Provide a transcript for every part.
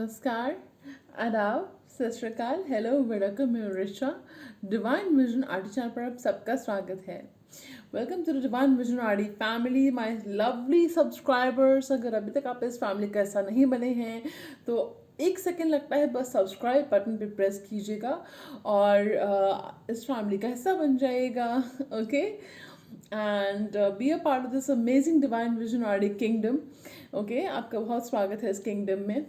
नमस्कार, आदाब, सत श्री अकाल, हेलो, वेलकम, मैं Richa. Divine vision RD channel पर आप सबका स्वागत है। Welcome to the divine vision RD family, my lovely subscribers. अगर अभी तक आप इस फैमिली का हिस्सा नहीं बने हैं तो एक सेकेंड लगता है, बस सब्सक्राइब बटन पे प्रेस कीजिएगा और इस फैमिली का हिस्सा बन जाएगा। Okay, and be a part of this amazing divine vision RD kingdom. Okay, आपका बहुत स्वागत है इस किंगडम में।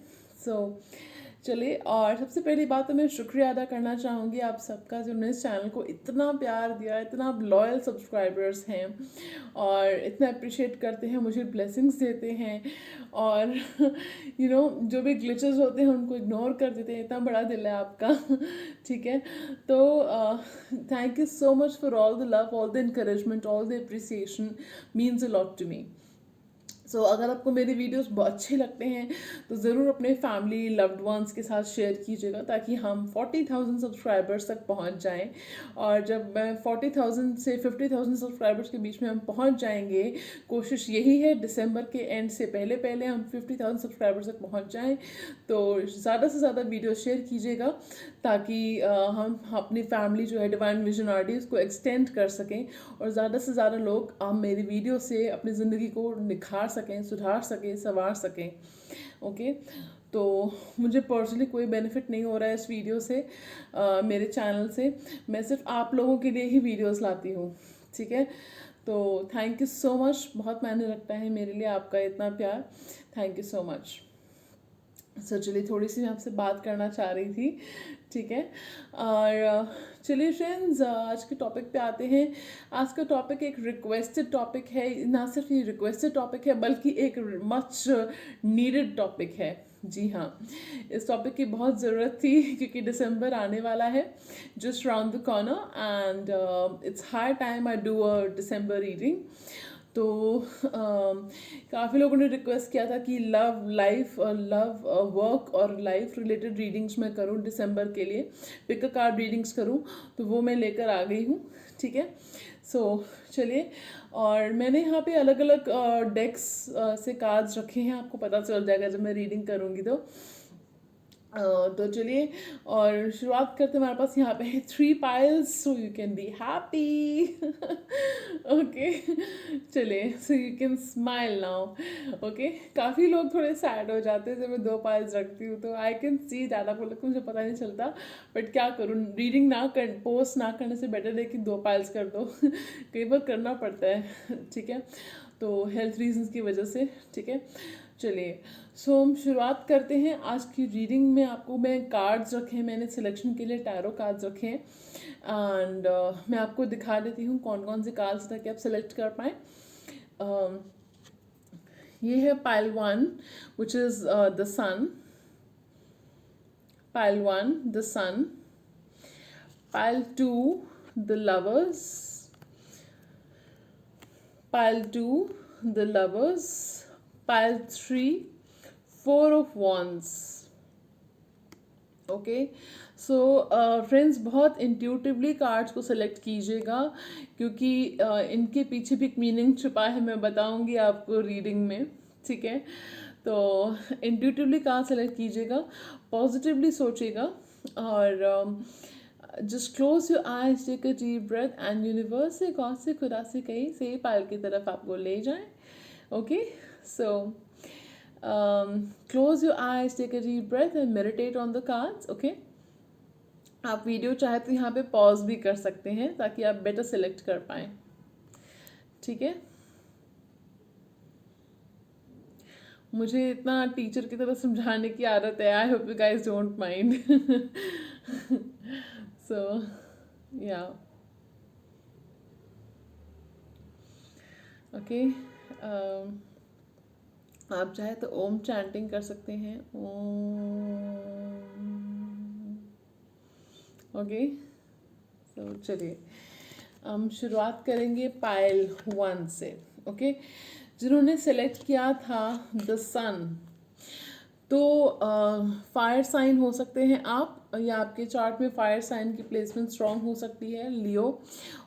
चलिए, और सबसे पहली बात तो मैं शुक्रिया अदा करना चाहूँगी आप सबका, जिन्होंने इस चैनल को इतना प्यार दिया, इतना लॉयल सब्सक्राइबर्स हैं और इतना अप्रिशिएट करते हैं, मुझे ब्लेसिंग्स देते हैं और जो भी ग्लिचेस होते हैं उनको इग्नोर कर देते हैं। इतना बड़ा दिल है आपका। ठीक है, तो thank you so much for all the love, all the encouragement, all the appreciation means a lot to me. अगर आपको मेरे वीडियोस बहुत अच्छे लगते हैं तो ज़रूर अपने फैमिली लव्ड वंस के साथ शेयर कीजिएगा, ताकि हम 40,000 सब्सक्राइबर्स तक पहुंच जाएं। और जब मैं 40,000 से 50,000 सब्सक्राइबर्स के बीच में हम पहुंच जाएंगे, कोशिश यही है दिसंबर के एंड से पहले पहले हम 50,000 सब्सक्राइबर्स तक पहुंच जाएं। तो ज़्यादा से ज़्यादा वीडियो शेयर कीजिएगा, ताकि हम अपनी फैमिली जो है डिवाइन विजन आरडी उसको एक्सटेंड कर सकें और ज़्यादा से ज़्यादा लोग मेरी वीडियो से अपनी ज़िंदगी को निखार सकें, सुधार सकें, संवार सकें। ओके, तो मुझे पर्सनली कोई बेनिफिट नहीं हो रहा है इस वीडियो से, मेरे चैनल से। मैं सिर्फ आप लोगों के लिए ही वीडियोस लाती हूँ। ठीक है, तो थैंक यू सो मच, बहुत मायने रखता है मेरे लिए आपका इतना प्यार। Thank you so much. चलिए, थोड़ी सी मैं आपसे बात करना चाह रही थी। ठीक है, और चलिए फ्रेंड्स, आज के टॉपिक पे आते हैं। आज का टॉपिक एक रिक्वेस्टेड टॉपिक है, ना सिर्फ ये रिक्वेस्टेड टॉपिक है बल्कि एक मच नीडेड टॉपिक है। जी हाँ, इस टॉपिक की बहुत ज़रूरत थी, क्योंकि दिसंबर आने वाला है, just round the corner, and it's high time I do a December reading. तो काफ़ी लोगों ने रिक्वेस्ट किया था कि लव वर्क और लाइफ रिलेटेड रीडिंग्स मैं करूँ दिसंबर के लिए, पिक अ कार्ड रीडिंग्स करूँ, तो वो मैं लेकर आ गई हूँ। ठीक है, चलिए, और मैंने यहाँ पे अलग अलग डेक्स से कार्ड्स रखे हैं, आपको पता चल जाएगा जब मैं रीडिंग करूँगी तो चलिए, और शुरुआत करते हैं। हमारे पास यहाँ पे है 3 piles, so you can be happy. Okay, चलिए, so you can smile now. Okay, काफ़ी लोग थोड़े सैड हो जाते हैं जब मैं 2 पाइल्स रखती हूँ, तो आई कैन सी दैट। आपको लगता है मुझे पता नहीं चलता, बट क्या करूँ, रीडिंग पोस्ट ना करने से बेटर है कि 2 पाइल्स कर दो। कई बार करना पड़ता है। ठीक है, तो हेल्थ रीजंस की वजह से। ठीक है, चलिए, हम शुरुआत करते हैं आज की रीडिंग में। आपको मैं कार्ड्स रखे हैं, मैंने सिलेक्शन के लिए टैरो कार्ड्स रखे हैं, एंड मैं आपको दिखा देती हूँ कौन कौन से कार्ड्स ताकि आप सेलेक्ट कर पाएँ। ये है pile 1, which is the sun. Pile 1, the sun. Pile 2, the lovers. Pile 2, the lovers. Pile 3, 4 of Wands। Okay, so friends, बहुत इंट्यूटिवली कार्ड्स को सेलेक्ट कीजिएगा, क्योंकि इनके पीछे भी एक मीनिंग छुपा है, मैं बताऊंगी आपको रीडिंग में। ठीक है, तो इंट्यूटिवली कार्ड सेलेक्ट कीजिएगा, पॉजिटिवली सोचिएगा, और just close your eyes, take a deep breath, and universe से, गॉड से, खुदा से कहीं सही पाइल की तरफ आपको ले जाएं। Okay, so close your eyes, take a deep breath and meditate on the cards. Okay, आप वीडियो चाहे तो यहाँ पे पॉज भी कर सकते हैं, ताकि आप बेटर सेलेक्ट कर पाएँ। ठीक है, मुझे इतना टीचर की तरह समझाने की आदत है, I hope you guys don't mind. So yeah, okay, आप चाहे तो ओम चैंटिंग कर सकते हैं, ओम। ओके, तो चलिए, हम शुरुआत करेंगे पाइल 1 से। ओके, जिन्होंने सेलेक्ट किया था द सन, तो फायर साइन हो सकते हैं आप, या आपके चार्ट में फायर साइन की प्लेसमेंट स्ट्रांग हो सकती है, लियो।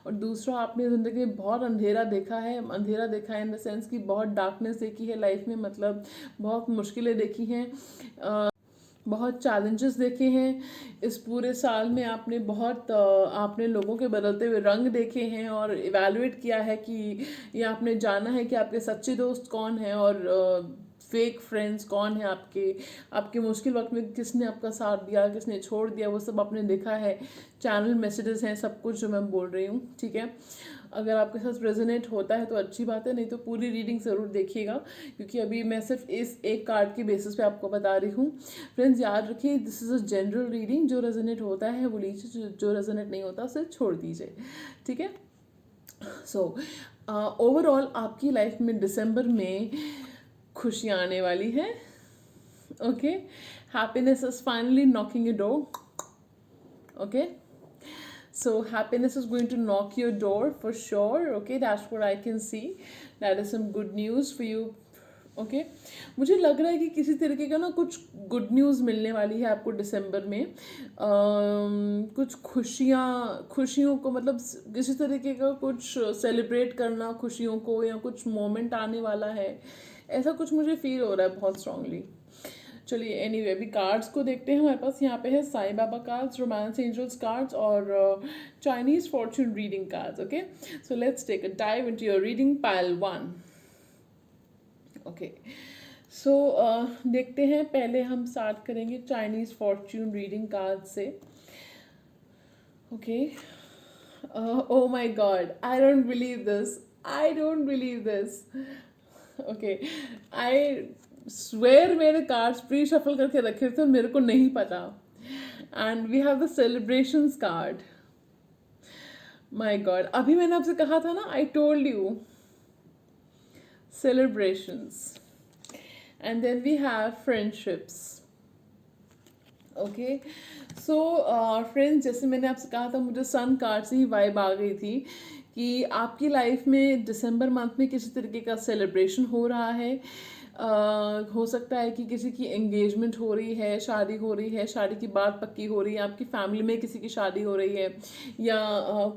और दूसरा, आपने ज़िंदगी में बहुत अंधेरा देखा है, अंधेरा देखा है इन द सेंस कि बहुत डार्कनेस देखी है लाइफ में, मतलब बहुत मुश्किलें देखी हैं, बहुत चैलेंजेस देखे हैं इस पूरे साल में। आपने बहुत आपने लोगों के बदलते हुए रंग देखे हैं और इवैल्यूएट किया है कि ये आपने जाना है कि आपके सच्चे दोस्त कौन हैं और फेक फ्रेंड्स कौन है आपके। आपके मुश्किल वक्त में किसने आपका साथ दिया, किसने छोड़ दिया, वो सब आपने देखा है। चैनल मैसेजेस हैं, सब कुछ जो मैं बोल रही हूँ, ठीक है। अगर आपके साथ रेजोनेट होता है तो अच्छी बात है, नहीं तो पूरी रीडिंग ज़रूर देखिएगा, क्योंकि अभी मैं सिर्फ इस एक कार्ड के बेसिस पे आपको बता रही हूँ। फ्रेंड्स याद रखिए, this is a general reading. जो रेजोनेट होता है वो लीजिए, जो रेजोनेट नहीं होता उसे छोड़ दीजिए, ठीक है। सो ओवरऑल आपकी लाइफ में दिसंबर में खुशियाँ आने वाली हैं, okay. Happiness is finally knocking your door, okay. So happiness is going to knock your door for sure, okay. That's what I can see. That is some good news for you, okay. मुझे लग रहा है कि किसी तरीके का ना कुछ गुड न्यूज़ मिलने वाली है आपको दिसंबर में। कुछ खुशियों को, मतलब किसी तरीके का कुछ सेलिब्रेट करना खुशियों को, या कुछ मोमेंट आने वाला है, ऐसा कुछ मुझे फील हो रहा है बहुत स्ट्रांगली। चलिए एनीवे अभी कार्ड्स को देखते हैं। हमारे पास यहाँ पे है Sai Baba cards, romance angels cards और Chinese fortune reading cards, okay. So let's take a dive into your reading pile 1, okay. So देखते हैं, पहले हम स्टार्ट करेंगे चाइनीज फॉर्च्यून रीडिंग कार्ड से, okay. Oh my God, I don't believe this, I don't believe this, okay. I swear मेरे cards pre shuffle करके रखे थे और मेरे को नहीं पता। And we have the celebrations card. My God, अभी मैंने आपसे कहा था ना, I told you celebrations. And then we have friendships, okay. So friends, जैसे मैंने आपसे कहा था, मुझे सन कार्ड से ही वाइब आ गई थी कि आपकी लाइफ में दिसंबर मंथ में किसी तरीके का सेलिब्रेशन हो रहा है। हो सकता है कि किसी की एंगेजमेंट हो रही है, शादी हो रही है, शादी की बात पक्की हो रही है, आपकी फैमिली में किसी की शादी हो रही है, या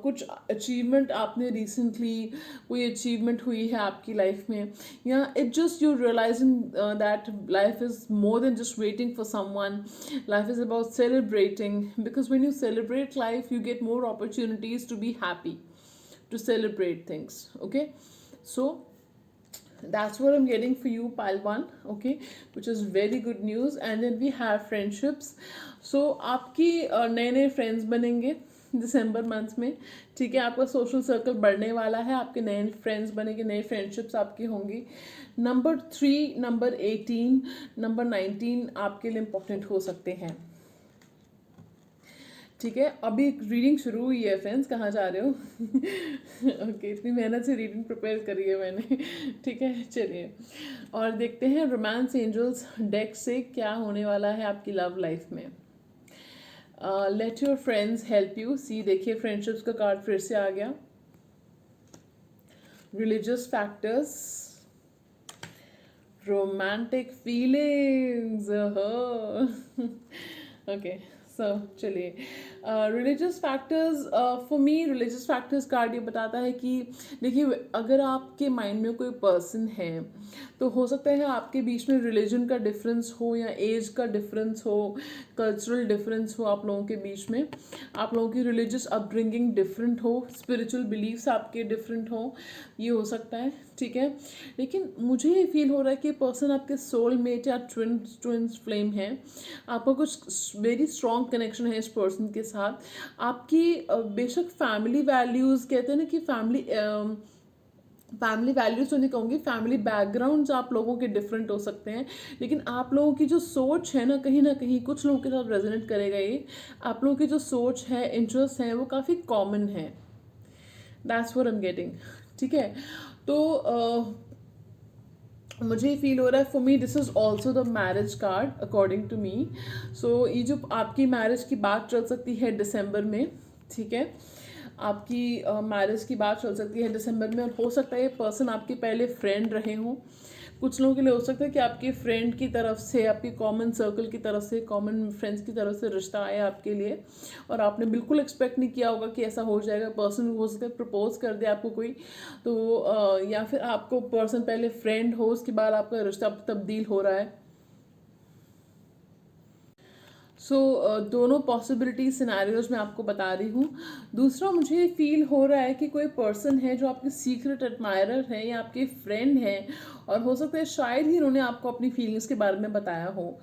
कुछ अचीवमेंट आपने रिसेंटली, कोई अचीवमेंट हुई है आपकी लाइफ में, या it just you realising that life is more than just waiting for someone. Life is about celebrating, because when you celebrate life you get more opportunities to be happy, to celebrate things, okay. So that's what I'm getting for you, pile 1, okay, which is very good news. And then we have friendships. So आपकी नए नए friends बनेंगे दिसंबर month में, ठीक है। आपका social circle बढ़ने वाला है, आपके नए फ्रेंड्स बनेंगे, नए फ्रेंडशिप्स आपकी होंगी। नंबर 3, नंबर 18, नंबर 19 आपके लिए इम्पोर्टेंट हो सकते हैं, ठीक है। अभी रीडिंग शुरू हुई है फ्रेंड्स, कहाँ जा रहे हो? ओके, इतनी मेहनत से रीडिंग प्रिपेयर करी है मैंने, ठीक है। चलिए और देखते हैं रोमांस एंजल्स डेक से क्या होने वाला है आपकी लव लाइफ में। Let your friends help you see. देखिए फ्रेंडशिप्स का कार्ड फिर से आ गया। Religious factors, romantic feelings, okay. So चलिए religious factors, for me religious factors card ये बताता है कि देखिए, अगर आपके माइंड में कोई पर्सन है तो हो सकता है आपके बीच में रिलीजन का डिफरेंस हो, या एज का डिफरेंस हो, कल्चरल डिफरेंस हो आप लोगों के बीच में, आप लोगों की रिलीजियस अपब्रिंगिंग डिफरेंट हो, स्पिरिचुअल बिलीव्स आपके डिफरेंट हो, ये हो सकता है, ठीक है। लेकिन मुझे ये फील हो रहा है कि पर्सन आपके सोलमेट या ट्विन्स फ्लेम है। आपका कुछ वेरी स्ट्रॉन्ग कनेक्शन है इस पर्सन के साथ। आपकी बेशक फैमिली वैल्यूज़, कहते हैं ना कि फैमिली वैल्यूज तो नहीं कहूँगी, फैमिली बैकग्राउंड्स आप लोगों के डिफरेंट हो सकते हैं, लेकिन आप लोगों की जो सोच है ना कहीं कुछ लोगों के साथ रेजोनेट करेगा ये। आप लोगों की जो सोच है, इंटरेस्ट है, वो काफ़ी कॉमन है। That's what I am getting, ठीक है। तो मुझे फील हो रहा है, for me this is also the marriage card according to me. So ये जो आपकी मैरिज की बात चल सकती है दिसंबर में, ठीक है। आपकी मैरिज की बात चल सकती है दिसंबर में, और हो सकता है ये पर्सन आपके पहले फ्रेंड रहे हों। कुछ लोगों के लिए हो सकता है कि आपके फ्रेंड की तरफ से, आपकी कॉमन सर्कल की तरफ से, कॉमन फ्रेंड्स की तरफ से रिश्ता आया आपके लिए, और आपने बिल्कुल एक्सपेक्ट नहीं किया होगा कि ऐसा हो जाएगा। पर्सन हो सकता है प्रपोज कर दे आपको कोई, तो या फिर आपको पर्सन पहले फ्रेंड हो, उसके बाद आपका रिश्ता तब्दील हो रहा है। सो दोनों पॉसिबिलिटी सिनेरियोज मैं आपको बता रही हूँ। दूसरा, मुझे फील हो रहा है कि कोई पर्सन है जो आपके सीक्रेट एडमायरर है या आपके फ्रेंड है, और हो सकता है शायद ही इन्होंने आपको अपनी फीलिंग्स के बारे में बताया हो।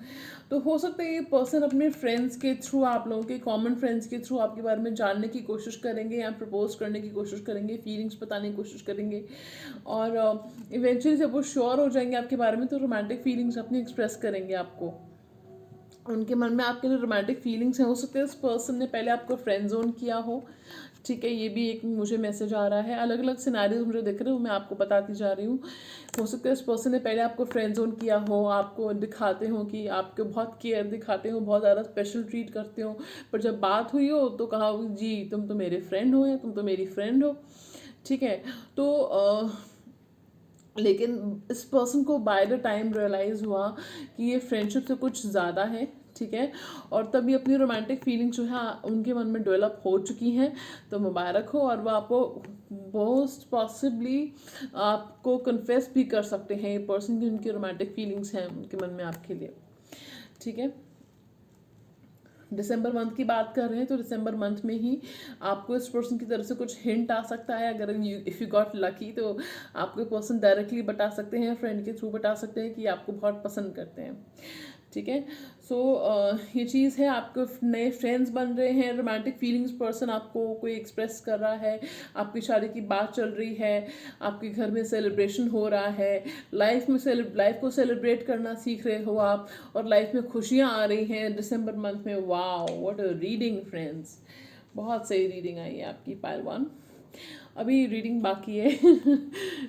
तो हो सकता है ये पर्सन अपने फ्रेंड्स के थ्रू, आप लोगों के कॉमन फ्रेंड्स के थ्रू आपके बारे में जानने की कोशिश करेंगे या प्रपोज करने की कोशिश करेंगे, फीलिंग्स बताने की कोशिश करेंगे, और इवेंचुअली जब वो श्योर हो जाएंगे आपके बारे में तो रोमांटिक फीलिंग्स अपनी एक्सप्रेस करेंगे आपको। उनके मन में आपके लिए रोमांटिक फीलिंग्स हैं। हो सकता है उस पर्सन ने पहले आपको फ्रेंड जोन किया हो, ठीक है, ये भी एक मुझे मैसेज आ रहा है। अलग अलग सिनेरियोज मुझे दिख रहे हो, मैं आपको बताती जा रही हूँ। हो सकता है उस पर्सन ने पहले आपको फ्रेंड जोन किया हो, आपको दिखाते हो कि आपको बहुत केयर दिखाते हो, बहुत ज़्यादा स्पेशल ट्रीट करते हो, पर जब बात हुई हो तो कहा हो, जी तुम तो मेरे फ्रेंड हो या तुम तो मेरी फ्रेंड हो, ठीक है। तो लेकिन इस पर्सन को बाय द टाइम रियलाइज़ हुआ कि ये फ्रेंडशिप से कुछ ज़्यादा है, ठीक है, और तभी अपनी रोमांटिक फीलिंग जो है उनके मन में डेवलप हो चुकी हैं। तो मुबारक हो, और वो आपको मोस्ट पॉसिबली आपको कन्फेस भी कर सकते हैं ये पर्सन की उनकी रोमांटिक फीलिंग्स हैं उनके मन में आपके लिए, ठीक है। दिसंबर मंथ की बात कर रहे हैं तो दिसंबर मंथ में ही आपको इस पर्सन की तरफ से कुछ हिंट आ सकता है। अगर इफ़ यू गॉट लकी तो आपको पर्सन डायरेक्टली बता सकते हैं, फ्रेंड के थ्रू बता सकते हैं कि आपको बहुत पसंद करते हैं, ठीक है। सो ये चीज़ है, आपको नए फ्रेंड्स बन रहे हैं, रोमांटिक फीलिंग्स पर्सन आपको कोई एक्सप्रेस कर रहा है, आपकी शादी की बात चल रही है, आपके घर में सेलिब्रेशन हो रहा है, लाइफ को सेलिब्रेट करना सीख रहे हो आप, और लाइफ में खुशियाँ आ रही हैं दिसंबर मंथ में। Wow what a reading friends, बहुत सही रीडिंग आई है आपकी पाइल 1। अभी रीडिंग बाकी है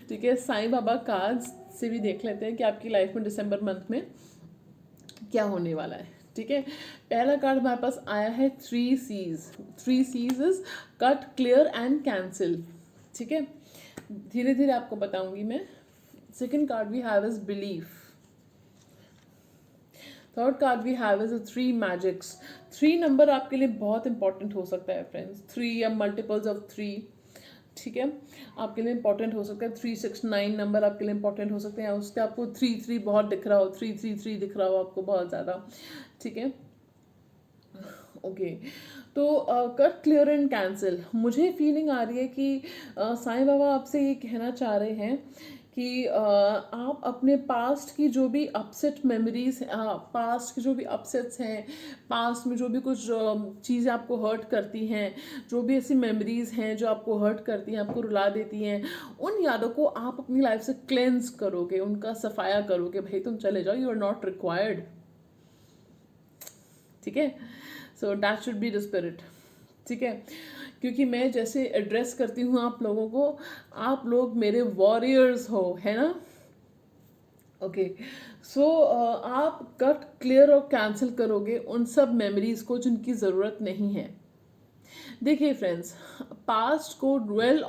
ठीक है, साईं बाबा कार्ड्स से भी देख लेते हैं कि आपकी लाइफ में दिसंबर मंथ में क्या होने वाला है, ठीक है। पहला कार्ड हमारे पास आया है 3 C's। 3 C's is cut, clear and cancel, ठीक है। धीरे धीरे आपको बताऊंगी मैं। Second card we have is belief. Third card we have is 3 magics. 3 number आपके लिए बहुत इंपॉर्टेंट हो सकता है फ्रेंड्स, 3 या मल्टीपल्स ऑफ 3, ठीक है, आपके लिए इंपॉर्टेंट हो सकता है। 369 नंबर आपके लिए इंपॉर्टेंट हो सकते हैं, उसके आपको 3 बहुत दिख रहा हो, 333 दिख रहा हो आपको बहुत ज़्यादा, ठीक है, ओके। तो कट, क्लियर एंड कैंसिल, मुझे फीलिंग आ रही है कि साईं बाबा आपसे ये कहना चाह रहे हैं कि आप अपने पास्ट की जो भी अपसेट मेमोरीज, पास्ट की जो भी अपसेट्स हैं, पास्ट में जो भी कुछ चीज़ें आपको हर्ट करती हैं, जो भी ऐसी मेमोरीज हैं जो आपको हर्ट करती हैं, आपको रुला देती हैं, उन यादों को आप अपनी लाइफ से क्लेंस करोगे, उनका सफाया करोगे। भाई तुम चले जाओ, यू आर नॉट रिक्वायर्ड, ठीक है। So that should be the spirit, ठीक है। क्योंकि मैं जैसे एड्रेस करती हूँ आप लोगों को, आप लोग मेरे वॉरियर्स हो, है ना, ओके। सो आप कट, क्लियर और कैंसिल करोगे उन सब मेमोरीज को जिनकी ज़रूरत नहीं है। देखिए फ्रेंड्स, पास्ट को dwell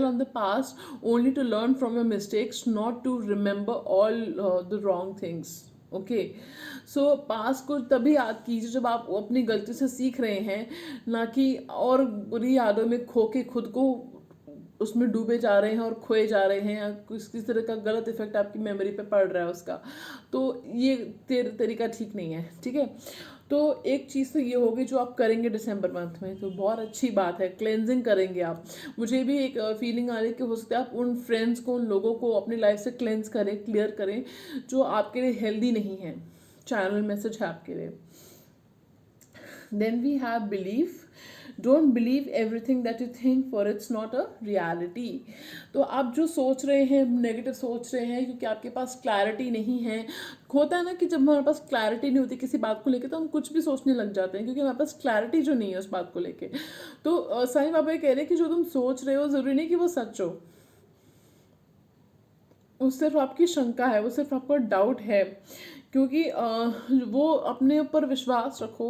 on the past only to learn from your mistakes, not to remember all the wrong things, okay. So past को तभी याद कीजिए जब आप अपनी गलती से सीख रहे हैं, ना कि और बुरी यादों में खो के खुद को उसमें डूबे जा रहे हैं और खोए जा रहे हैं, या किसी तरह का गलत इफेक्ट आपकी मेमोरी पे पड़ रहा है उसका। तो ये तरीका ठीक नहीं है, ठीक है। तो एक चीज़ तो ये होगी जो आप करेंगे दिसंबर मंथ में, तो बहुत अच्छी बात है, क्लेंजिंग करेंगे आप। मुझे भी एक फीलिंग आ रही है कि हो सकता है आप उन फ्रेंड्स को, उन लोगों को अपनी लाइफ से क्लेंज करें, क्लियर करें, जो आपके लिए हेल्दी नहीं है। चैनल मैसेज है आपके लिए। Then we have belief. Don't believe everything that you think, for it's not a reality. तो आप जो सोच रहे हैं, नेगेटिव सोच रहे हैं, क्योंकि आपके पास क्लैरिटी नहीं है। होता है ना कि जब हमारे पास क्लैरिटी नहीं होती किसी बात को लेके तो हम कुछ भी सोचने लग जाते हैं, क्योंकि हमारे पास क्लैरिटी जो नहीं है उस बात को लेके। तो साईं बाबा ये कह रहे हैं कि जो तुम सोच रहे हो ज़रूरी नहीं कि वो सच हो, वो सिर्फ आपकी शंका है, वो सिर्फ आपका डाउट है। क्योंकि वो अपने ऊपर विश्वास रखो।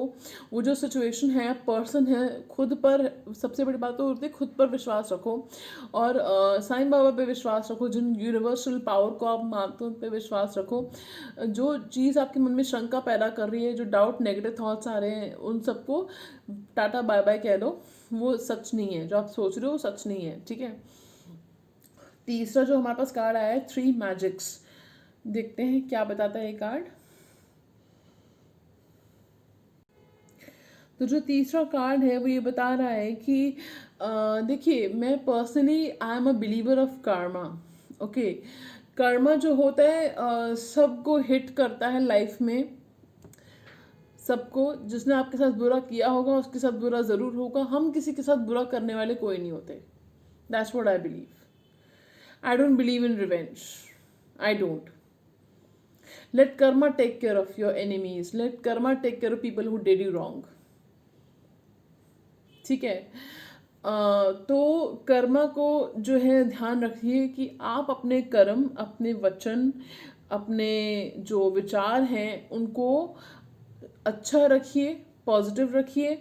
वो जो सिचुएशन है, पर्सन है, खुद पर, सबसे बड़ी बात तो होती है खुद पर विश्वास रखो, और साईं बाबा पे विश्वास रखो, जिन यूनिवर्सल पावर को आप मानते हो उन पे विश्वास रखो। जो चीज़ आपके मन में शंका पैदा कर रही है, जो डाउट, नेगेटिव थॉट्स आ रहे हैं, उन सबको टाटा बाय बाय कह दो। वो सच नहीं है, जो आप सोच रहे हो वो सच नहीं है, ठीक है। तीसरा जो हमारे पास कार्ड आया है 3 मैजिक्स, देखते हैं क्या बताता है ये कार्ड। तो जो तीसरा कार्ड है वो ये बता रहा है कि देखिए, मैं personally I am a believer of Karma. Okay, Karma जो होता है सबको हिट करता है लाइफ में। सबको, जिसने आपके साथ बुरा किया होगा उसके साथ बुरा ज़रूर होगा। हम किसी के साथ बुरा करने वाले कोई नहीं होते। That's what I believe. I don't believe in revenge. I don't. Let karma take care of your enemies. Let karma take care of people who did you wrong. ठीक है। तो कर्मा को जो है ध्यान रखिए कि आप अपने कर्म, अपने वचन, अपने जो विचार हैं उनको अच्छा रखिए, पॉजिटिव रखिए,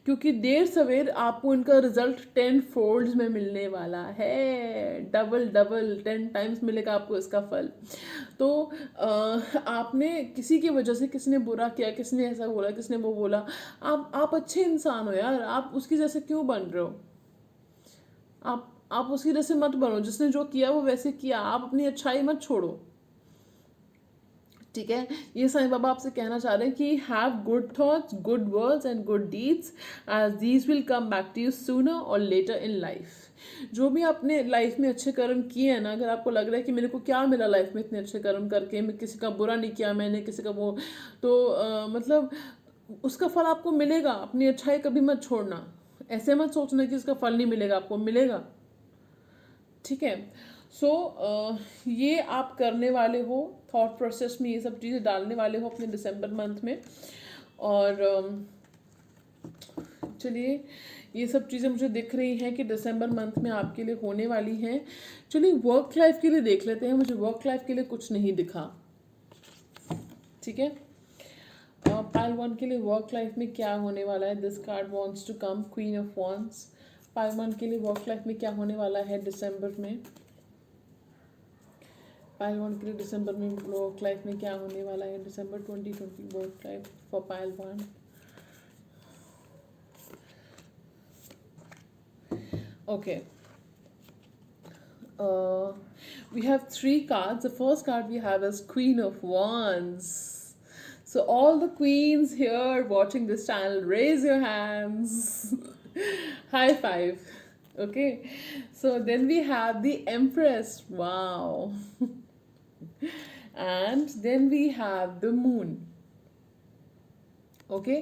क्योंकि देर सवेर आपको इनका रिजल्ट 10 फोल्ड्स में मिलने वाला है। डबल डबल 10 टाइम्स मिलेगा आपको इसका फल। तो आपने किसी की वजह से, किसी ने बुरा किया, किसी ने ऐसा बोला, किसी ने वो बोला, आप अच्छे इंसान हो यार, आप उसकी जैसे क्यों बन रहे हो? आप उसकी जैसे मत बनो। जिसने जो किया वो वैसे किया, आप अपनी अच्छाई मत छोड़ो। ठीक है। ये साईं बाबा आपसे कहना चाह रहे हैं कि have good thoughts, good words and good deeds, as these will come back to you sooner or later in life. जो भी आपने लाइफ में अच्छे कर्म किए हैं ना, अगर आपको लग रहा है कि मेरे को क्या मिला लाइफ में इतने अच्छे कर्म करके, मैं किसी का बुरा नहीं किया, मैंने किसी का वो, तो मतलब उसका फल आपको मिलेगा। अपनी अच्छाई कभी मत छोड़ना। ऐसे मत सोचना कि इसका फल नहीं मिलेगा, आपको मिलेगा। ठीक है। सो ये आप करने वाले हो, थॉट प्रोसेस में ये सब चीज़ें डालने वाले हो अपने दिसंबर मंथ में। और चलिए, ये सब चीज़ें मुझे दिख रही हैं कि दिसंबर मंथ में आपके लिए होने वाली हैं। चलिए वर्क लाइफ के लिए देख लेते हैं। मुझे वर्क लाइफ के लिए कुछ नहीं दिखा। ठीक है। पाइल 1 के लिए वर्क लाइफ में क्या होने वाला है? This card wants to come, queen of wands. Pile 1 के लिए वर्क लाइफ में क्या होने वाला है दिसंबर में? पाइल 1 के लिए दिसंबर में वर्क लाइफ में क्या होने वाला है? दिसंबर 2020 work life for pile 1। Okay. We have 3 cards. The first card we have is Queen of Wands. So all the queens here watching this channel, raise your hands. High five. Okay. So then we have the Empress. Wow. And then we have the Moon. Okay,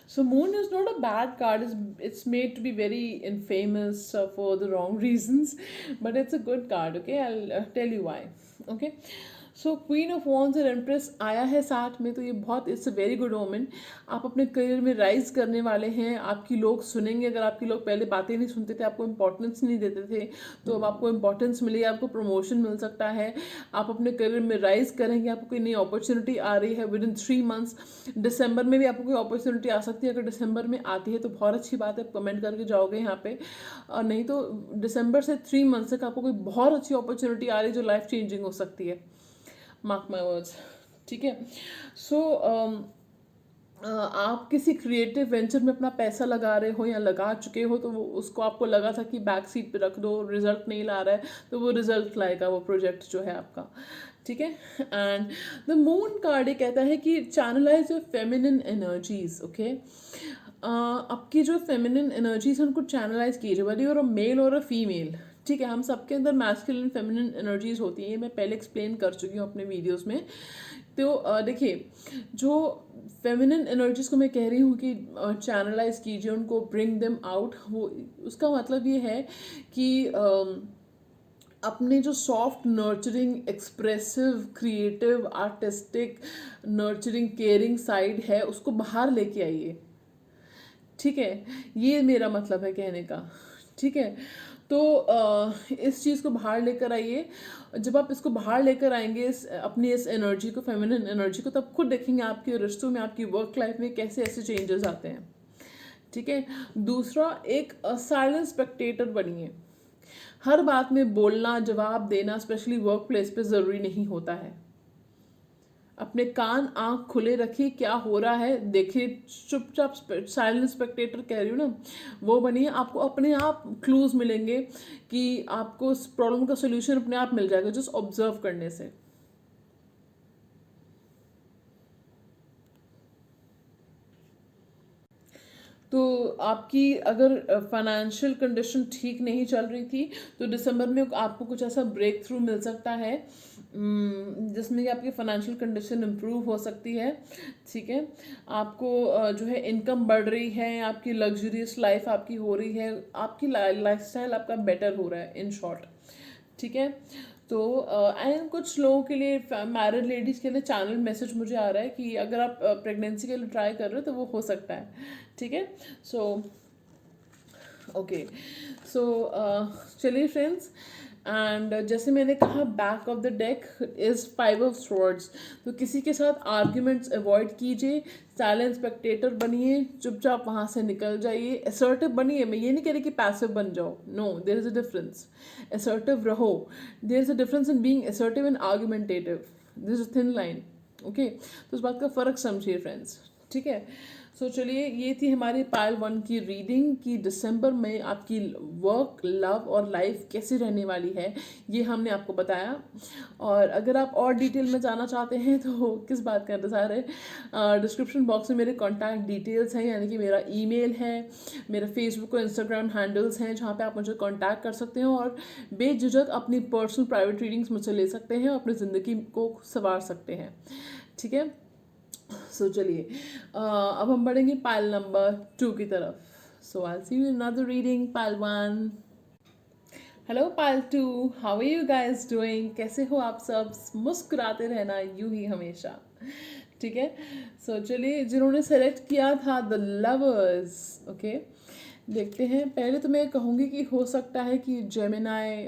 so Moon is not a bad card. It's made to be very infamous for the wrong reasons, but it's a good card. Okay, I'll tell you why. Okay, so queen of wands और empress आया है साथ में, तो ये बहुत, it's a very good omen. आप अपने करियर में राइज करने वाले हैं। आपकी लोग सुनेंगे। अगर आपके लोग पहले बातें नहीं सुनते थे, आपको इंपॉर्टेंस नहीं देते थे, तो अब आपको इंपॉर्टेंस मिलेगी, आपको प्रमोशन मिल सकता है। आप अपने करियर में राइज करेंगे। आपको कोई नई अपॉर्चुनिटी आ रही है विद इन 3 मंथ्स। दिसंबर में भी आपको कोई अपॉर्चुनिटी आ सकती है। अगर दिसंबर में आती है तो बहुत अच्छी बात है, आप कमेंट करके जाओगे यहाँ पे। और नहीं तो दिसंबर से 3 मंथ्स तक आपको कोई बहुत अच्छी अपॉर्चुनिटी आ रही है जो लाइफ चेंजिंग हो सकती है। Mark my words. ठीक है। सो आप किसी क्रिएटिव वेंचर में अपना पैसा लगा रहे हो या लगा चुके हो, तो वो उसको आपको लगा था कि बैक सीट पे रख दो, रिजल्ट नहीं ला रहा है, तो वो रिजल्ट लाएगा वो प्रोजेक्ट जो है आपका। ठीक है। एंड द मून कार्ड ये कहता है कि channelise your feminine energies. Okay, आपकी जो फेमिनिन एनर्जीज हैं उनको चैनलाइज कीजिए, whether you are a male or a female. ठीक है। हम सबके अंदर मैस्कुलिन फेमिनिन एनर्जीज होती हैं, ये मैं पहले एक्सप्लेन कर चुकी हूँ अपने वीडियोस में। तो देखिए, जो फेमिनिन एनर्जीज को मैं कह रही हूँ कि चैनलाइज कीजिए, उनको ब्रिंग देम आउट। वो उसका मतलब ये है कि अपने जो soft, nurturing, expressive, creative, artistic, nurturing, caring side है उसको बाहर लेके आइए। ठीक है, ये मेरा मतलब है कहने का। ठीक है। तो इस चीज़ को बाहर लेकर आइए। जब आप इसको बाहर लेकर आएंगे, अपनी इस एनर्जी को, फेमिनिन एनर्जी को, तब खुद देखेंगे आपके रिश्तों में, आपकी वर्क लाइफ में कैसे ऐसे चेंजेस आते हैं। ठीक है। दूसरा, एक साइलेंट स्पेक्टेटर बनिए। हर बात में बोलना, जवाब देना, स्पेशली वर्क प्लेस पे ज़रूरी नहीं होता है। अपने कान आंख खुले रखिए, क्या हो रहा है देखिए, चुपचाप साइलेंट स्पेक्टेटर कह रही हूँ ना, वो बनिए। आपको अपने आप क्लूज मिलेंगे कि आपको इस प्रॉब्लम का सोल्यूशन अपने आप मिल जाएगा जस्ट ऑब्जर्व करने से। तो आपकी अगर फाइनेंशियल कंडीशन ठीक नहीं चल रही थी तो दिसंबर में आपको कुछ ऐसा ब्रेक थ्रू मिल सकता है जिसमें कि आपकी फाइनेंशियल कंडीशन इम्प्रूव हो सकती है। ठीक है, आपको जो है इनकम बढ़ रही है, आपकी लग्जरियस लाइफ आपकी हो रही है, आपकी लाइफस्टाइल आपका बेटर हो रहा है इन शॉर्ट। ठीक है, तो एंड कुछ लोगों के लिए, मैरिड लेडीज़ के लिए चैनल मैसेज मुझे आ रहा है कि अगर आप प्रेगनेंसी के लिए ट्राई कर रहे हो तो वो हो सकता है। ठीक है, सो ओके, सो चलिए फ्रेंड्स, एंड जैसे मैंने कहा back of the deck is 5 of swords. तो किसी के साथ आर्ग्यूमेंट्स अवॉइड कीजिए, साइलेंट स्पेक्टेटर बनिए, चुपचाप वहाँ से निकल जाइए, असर्टिव बनिए। मैं ये नहीं कह रही कि पैसिव बन जाओ, no, there is a difference. Assertive रहो, there is a difference in being assertive and argumentative, this is thin line. Okay, तो उस बात का फ़र्क समझिए फ्रेंड्स। ठीक है, सो चलिए, ये थी हमारी पायल 1 की रीडिंग कि दिसंबर में आपकी वर्क, लव और लाइफ कैसी रहने वाली है, ये हमने आपको बताया। और अगर आप और डिटेल में जानना चाहते हैं तो किस बात का इंतज़ार है, डिस्क्रिप्शन बॉक्स में मेरे कॉन्टैक्ट डिटेल्स हैं, यानी कि मेरा ईमेल है, मेरा फेसबुक और इंस्टाग्राम हैंडल्स हैं जहाँ पे आप मुझे कॉन्टैक्ट कर सकते हैं और बेझिझक अपनी पर्सनल प्राइवेट रीडिंग्स मुझसे ले सकते हैं और अपनी ज़िंदगी को संवार सकते हैं। ठीक है, सो चलिए, अब हम बढ़ेंगे पाइल नंबर 2 की तरफ। So I see you another reading pile 1। Hello pile 2, how are you guys doing? कैसे हो आप सब? मुस्कुराते रहना यूं ही हमेशा। ठीक है, सो चलिए, जिन्होंने सेलेक्ट किया था द लवर्स, ओके, देखते हैं। पहले तो मैं कहूँगी कि हो सकता है कि जेमिनाई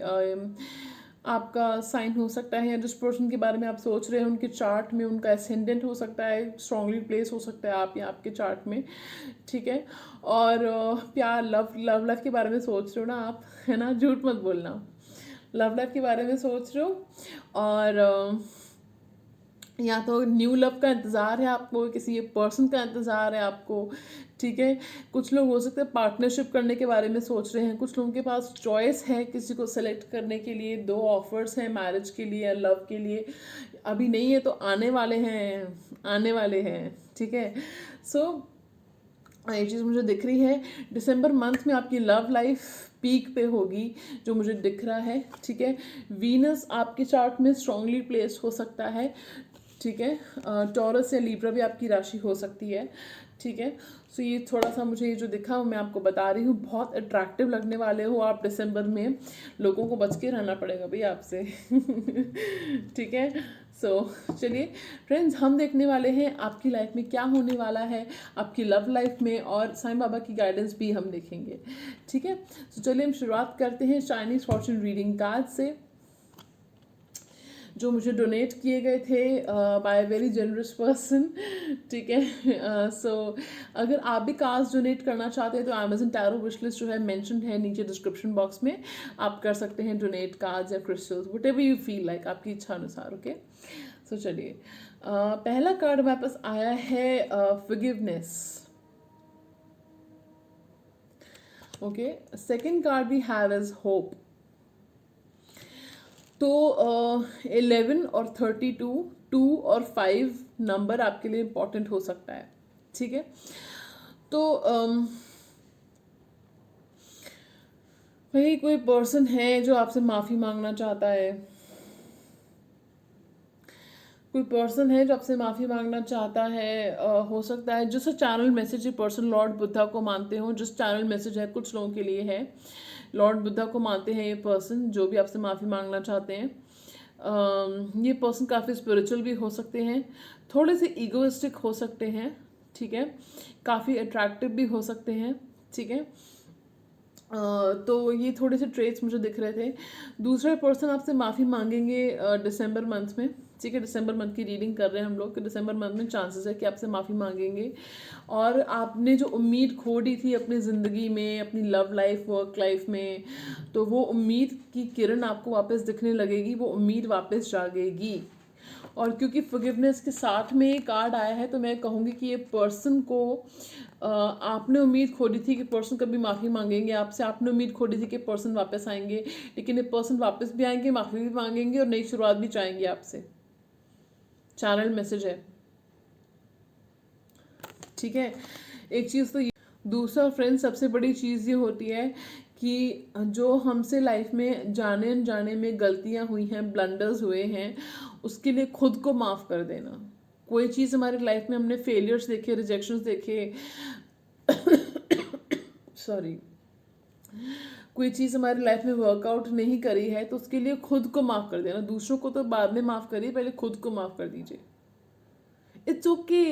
आपका साइन हो सकता है, या जिस पर्सन के बारे में आप सोच रहे हैं उनके चार्ट में उनका एसेंडेंट हो सकता है, स्ट्रांगली प्लेस हो सकता है आप या आपके चार्ट में। ठीक है, और प्यार, लव लाइफ के बारे में सोच रहे हो ना आप, है ना, झूठ मत बोलना, लव लाइफ के बारे में सोच रहे हो। और या तो न्यू लव का इंतज़ार है आपको, किसी पर्सन का इंतज़ार है आपको। ठीक है, कुछ लोग हो सकते हैं पार्टनरशिप करने के बारे में सोच रहे हैं, कुछ लोगों के पास चॉइस है किसी को सेलेक्ट करने के लिए, 2 ऑफर्स हैं मैरिज के लिए या लव के लिए, अभी नहीं है तो आने वाले हैं, आने वाले हैं। ठीक है, सो ये चीज़ मुझे दिख रही है। दिसंबर मंथ में आपकी लव लाइफ पीक पे होगी जो मुझे दिख रहा है। ठीक है, वीनस आपके चार्ट में स्ट्रांगली प्लेस हो सकता है। ठीक है, टॉरस या लीब्रा भी आपकी राशि हो सकती है। ठीक है, सो ये थोड़ा सा मुझे ये जो दिखा वो मैं आपको बता रही हूँ। बहुत अट्रैक्टिव लगने वाले हो आप दिसंबर में, लोगों को बच के रहना पड़ेगा भाई आपसे। ठीक है, सो चलिए फ्रेंड्स, हम देखने वाले हैं आपकी लाइफ में क्या होने वाला है, आपकी लव लाइफ में, और साईं बाबा की गाइडेंस भी हम देखेंगे। ठीक है, सो चलिए हम शुरुआत करते हैं चाइनीज फॉर्चून रीडिंग कार्ड से जो मुझे डोनेट किए गए थे बाय वेरी जनरस पर्सन। ठीक है, सो अगर आप भी कार्ड्स डोनेट करना चाहते हैं तो अमेजन टैरो विश लिस्ट जो है मेंशन्ड है नीचे डिस्क्रिप्शन बॉक्स में, आप कर सकते हैं डोनेट कार्ड्स या crystals, what ever you feel like, आपकी इच्छा अनुसार। ओके, सो चलिए, पहला कार्ड हमारे पास आया है forgiveness. Okay, second card we have is hope. तो 11 और 32, 2 और 5 नंबर आपके लिए इम्पॉर्टेंट हो सकता है। ठीक है, तो भाई कोई पर्सन है जो आपसे माफ़ी मांगना चाहता है, कोई पर्सन है जो आपसे माफ़ी मांगना चाहता है। हो सकता है जिस चैनल मैसेज ये पर्सन लॉर्ड बुद्धा को मानते हो, जिस चैनल मैसेज है कुछ लोगों के लिए है, लॉर्ड बुद्धा को मानते हैं ये पर्सन जो भी आपसे माफ़ी मांगना चाहते हैं। ये पर्सन काफ़ी स्पिरिचुअल भी हो सकते हैं, थोड़े से ईगोइस्टिक हो सकते हैं। ठीक है, काफ़ी अट्रैक्टिव भी हो सकते हैं। ठीक है, तो ये थोड़े से ट्रेट्स मुझे दिख रहे थे। दूसरा पर्सन आपसे माफ़ी मांगेंगे दिसंबर मंथ में। ठीक है, दिसंबर मंथ की रीडिंग कर रहे हैं हम लोग कि दिसंबर मंथ में चांसेस है कि आपसे माफ़ी मांगेंगे, और आपने जो उम्मीद खो दी थी अपनी ज़िंदगी में, अपनी लव लाइफ, वर्क लाइफ में, तो वो उम्मीद की किरण आपको वापस दिखने लगेगी, वो उम्मीद वापस जागेगी। और क्योंकि फॉरगिवनेस के साथ में ये कार्ड आया है तो मैं कहूँगी कि ये पर्सन को आपने उम्मीद खोड़ी थी कि पर्सन कभी माफ़ी मांगेंगे आपसे, आपने उम्मीद खोड़ी थी कि पर्सन वापस आएंगे, लेकिन ये पर्सन वापस भी आएंगे, माफ़ी भी मांगेंगे और नई शुरुआत भी चाहेंगे आपसे। चैनल मैसेज है। ठीक है, एक चीज़ तो दूसरा फ्रेंड्स, सबसे बड़ी चीज़ ये होती है कि जो हमसे लाइफ में जाने अनजाने में गलतियां हुई हैं, ब्लंडर्स हुए हैं, उसके लिए खुद को माफ़ कर देना। कोई चीज़ हमारी लाइफ में हमने फेलियर्स देखे, रिजेक्शंस देखे, सॉरी, कोई चीज़ हमारी लाइफ में वर्कआउट नहीं करी है, तो उसके लिए खुद को माफ़ कर देना। दूसरों को तो बाद में माफ़ करिए, पहले खुद को माफ़ कर दीजिए। इट्स ओके,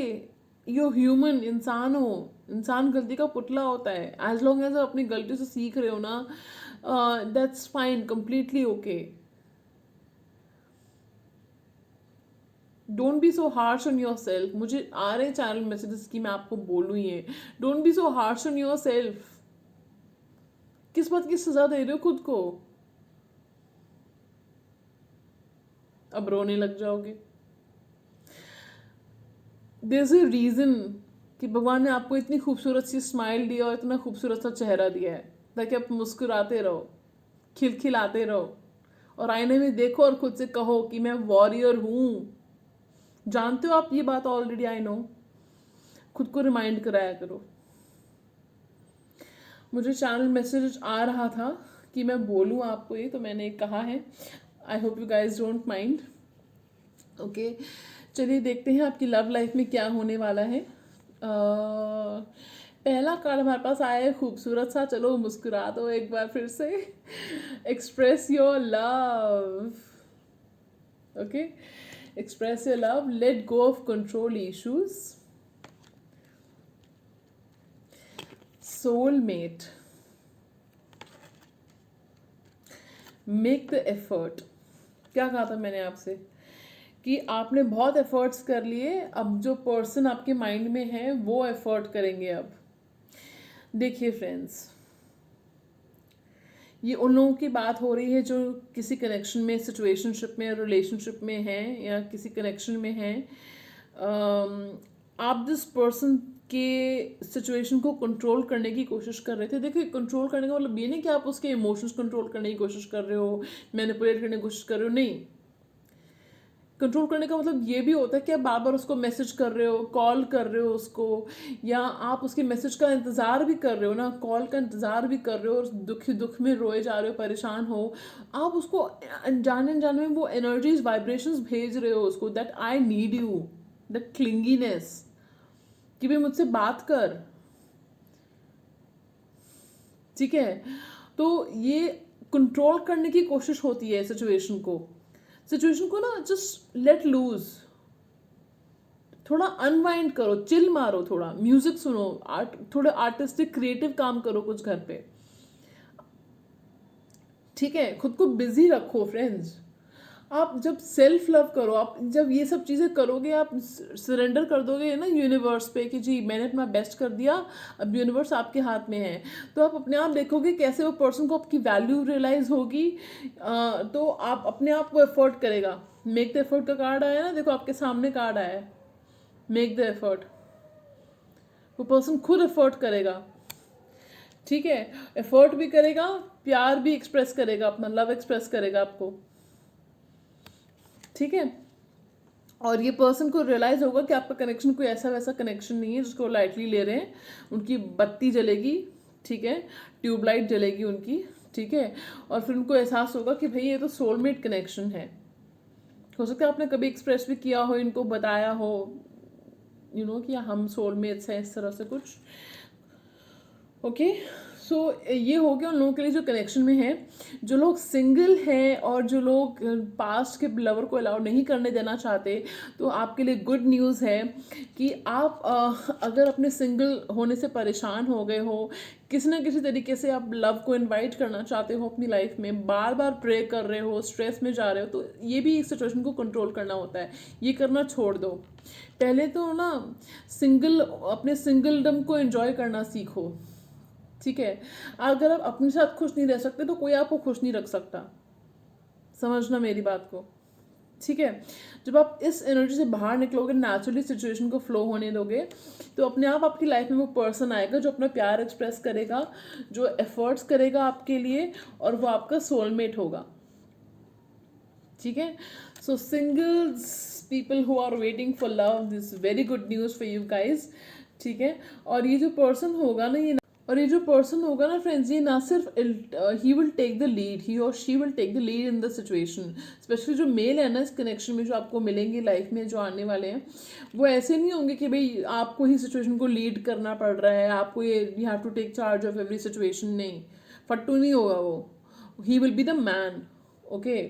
यू ह्यूमन, इंसान हो, इंसान गलती का पुतला होता है। एज लॉन्ग एज आप अपनी गलती से सीख रहे हो ना, that's fine, completely okay. Don't be so harsh on your self. मुझे आ रहे हैं चैनल मैसेजेस कि मैं आपको बोलूँ ये, don't be so harsh on your self. किस बात की सजा दे रहे हो खुद को? अब रोने लग जाओगे। देयर इज अ रीजन कि भगवान ने आपको इतनी खूबसूरत सी स्माइल दिया और इतना खूबसूरत सा चेहरा दिया है, ताकि आप मुस्कुराते रहो, खिलखिलाते रहो, और आईने में देखो और खुद से कहो कि मैं वॉरियर हूं। जानते हो आप ये बात ऑलरेडी, आई नो। खुद को रिमाइंड कराया करो। मुझे चैनल मैसेज आ रहा था कि मैं बोलूँ आपको ये, तो मैंने कहा है। I hope you guys don't mind. Okay, चलिए देखते हैं आपकी लव लाइफ में क्या होने वाला है। पहला कार्ड हमारे पास आया है खूबसूरत सा, चलो मुस्कुरा दो एक बार फिर से। Express your love. Okay, express your love, let go of control issues, soulmate, make the effort. क्या कहा था मैंने आपसे कि आपने बहुत एफर्ट्स कर लिए, अब जो पर्सन आपके माइंड में है वो एफर्ट करेंगे। अब देखिए फ्रेंड्स, ये उन लोगों की बात हो रही है जो किसी कनेक्शन में, सिचुएशनशिप में, रिलेशनशिप में हैं या किसी कनेक्शन में हैं। आप जिस पर्सन के सिचुएशन को कंट्रोल करने की कोशिश कर रहे थे, देखिए कंट्रोल करने का मतलब ये नहीं कि आप उसके इमोशंस कंट्रोल करने की कोशिश कर रहे हो, मैनिपुलेट करने की कोशिश कर रहे हो, नहीं। कंट्रोल करने का मतलब ये भी होता है कि आप बार बार उसको मैसेज कर रहे हो, कॉल कर रहे हो उसको, या आप उसके मैसेज का इंतज़ार भी कर रहे हो ना, कॉल का इंतज़ार भी कर रहे हो, और दुख में रोए जा रहे हो, परेशान हो। आप उसको अनजाने अनजाने में वो एनर्जीज, वाइब्रेशंस भेज रहे हो उसको, that I need you, that clinginess, कि भाई मुझसे बात कर। ठीक है, तो ये कंट्रोल करने की कोशिश होती है सिचुएशन को ना, जस्ट लेट लूज, थोड़ा अनवाइंड करो, चिल मारो, थोड़ा म्यूजिक सुनो, थोड़ा आर्टिस्टिक क्रिएटिव काम करो कुछ घर पे। ठीक है, खुद को बिजी रखो फ्रेंड्स। आप जब सेल्फ लव करो, आप जब ये सब चीज़ें करोगे, आप सरेंडर कर दोगे ना यूनिवर्स पे कि जी मैंने अपना बेस्ट कर दिया, अब यूनिवर्स आपके हाथ में है, तो आप अपने आप देखोगे कैसे वो पर्सन को आपकी वैल्यू रियलाइज होगी। तो आप अपने आप को एफर्ट करेगा। मेक द एफर्ट का कार्ड आया ना, देखो आपके सामने कार्ड आया है, मेक द एफर्ट। वो पर्सन खुद एफर्ट करेगा। ठीक है, एफर्ट भी करेगा, प्यार भी एक्सप्रेस करेगा, अपना लव एक्सप्रेस करेगा आपको। ठीक है, और ये पर्सन को रियलाइज होगा कि आपका कनेक्शन कोई ऐसा वैसा कनेक्शन नहीं है जिसको लाइटली ले रहे हैं। उनकी बत्ती जलेगी, ठीक है, ट्यूबलाइट जलेगी उनकी। ठीक है, और फिर उनको एहसास होगा कि भाई ये तो सोलमेट कनेक्शन है। हो सकता है आपने कभी एक्सप्रेस भी किया हो, इनको बताया हो, यू नो, कि हम सोलमेट्स हैं, इस तरह से कुछ। ओके, सो ये हो गया उन लोगों के लिए जो कनेक्शन में है। जो लोग सिंगल हैं और जो लोग पास्ट के लवर को अलाउ नहीं करने देना चाहते, तो आपके लिए गुड न्यूज़ है कि आप अगर अपने सिंगल होने से परेशान हो गए हो, किसी ना किसी तरीके से आप लव को इनवाइट करना चाहते हो अपनी लाइफ में, बार बार प्रे कर रहे हो, स्ट्रेस में जा रहे हो, तो ये भी इस सिचुएशन को कंट्रोल करना होता है। ये करना छोड़ दो। पहले तो ना अपने सिंगलडम को एंजॉय करना सीखो। ठीक है, अगर आप अपने साथ खुश नहीं रह सकते तो कोई आपको खुश नहीं रख सकता, समझना मेरी बात को। ठीक है, जब आप इस एनर्जी से बाहर निकलोगे, नेचुरली सिचुएशन को फ्लो होने दोगे, तो अपने आप आपकी लाइफ में वो पर्सन आएगा जो अपना प्यार एक्सप्रेस करेगा, जो एफर्ट्स करेगा आपके लिए, और वो आपका सोलमेट होगा। ठीक है, सो singles, people who are waiting for love, this is very good news for you guys, ठीक है। और ये जो पर्सन होगा ना, फ्रेंड्स, ये ना सिर्फ he will take the lead, he और she will take the lead in the situation. Especially जो मेल है ना इस कनेक्शन में, जो आपको मिलेंगे लाइफ में, जो आने वाले हैं, वो ऐसे नहीं होंगे कि भाई आपको ही सिचुएशन को लीड करना पड़ रहा है, आपको ये you have to take charge of every situation. नहीं, फट्टू नहीं होगा वो। He will be the man. Okay,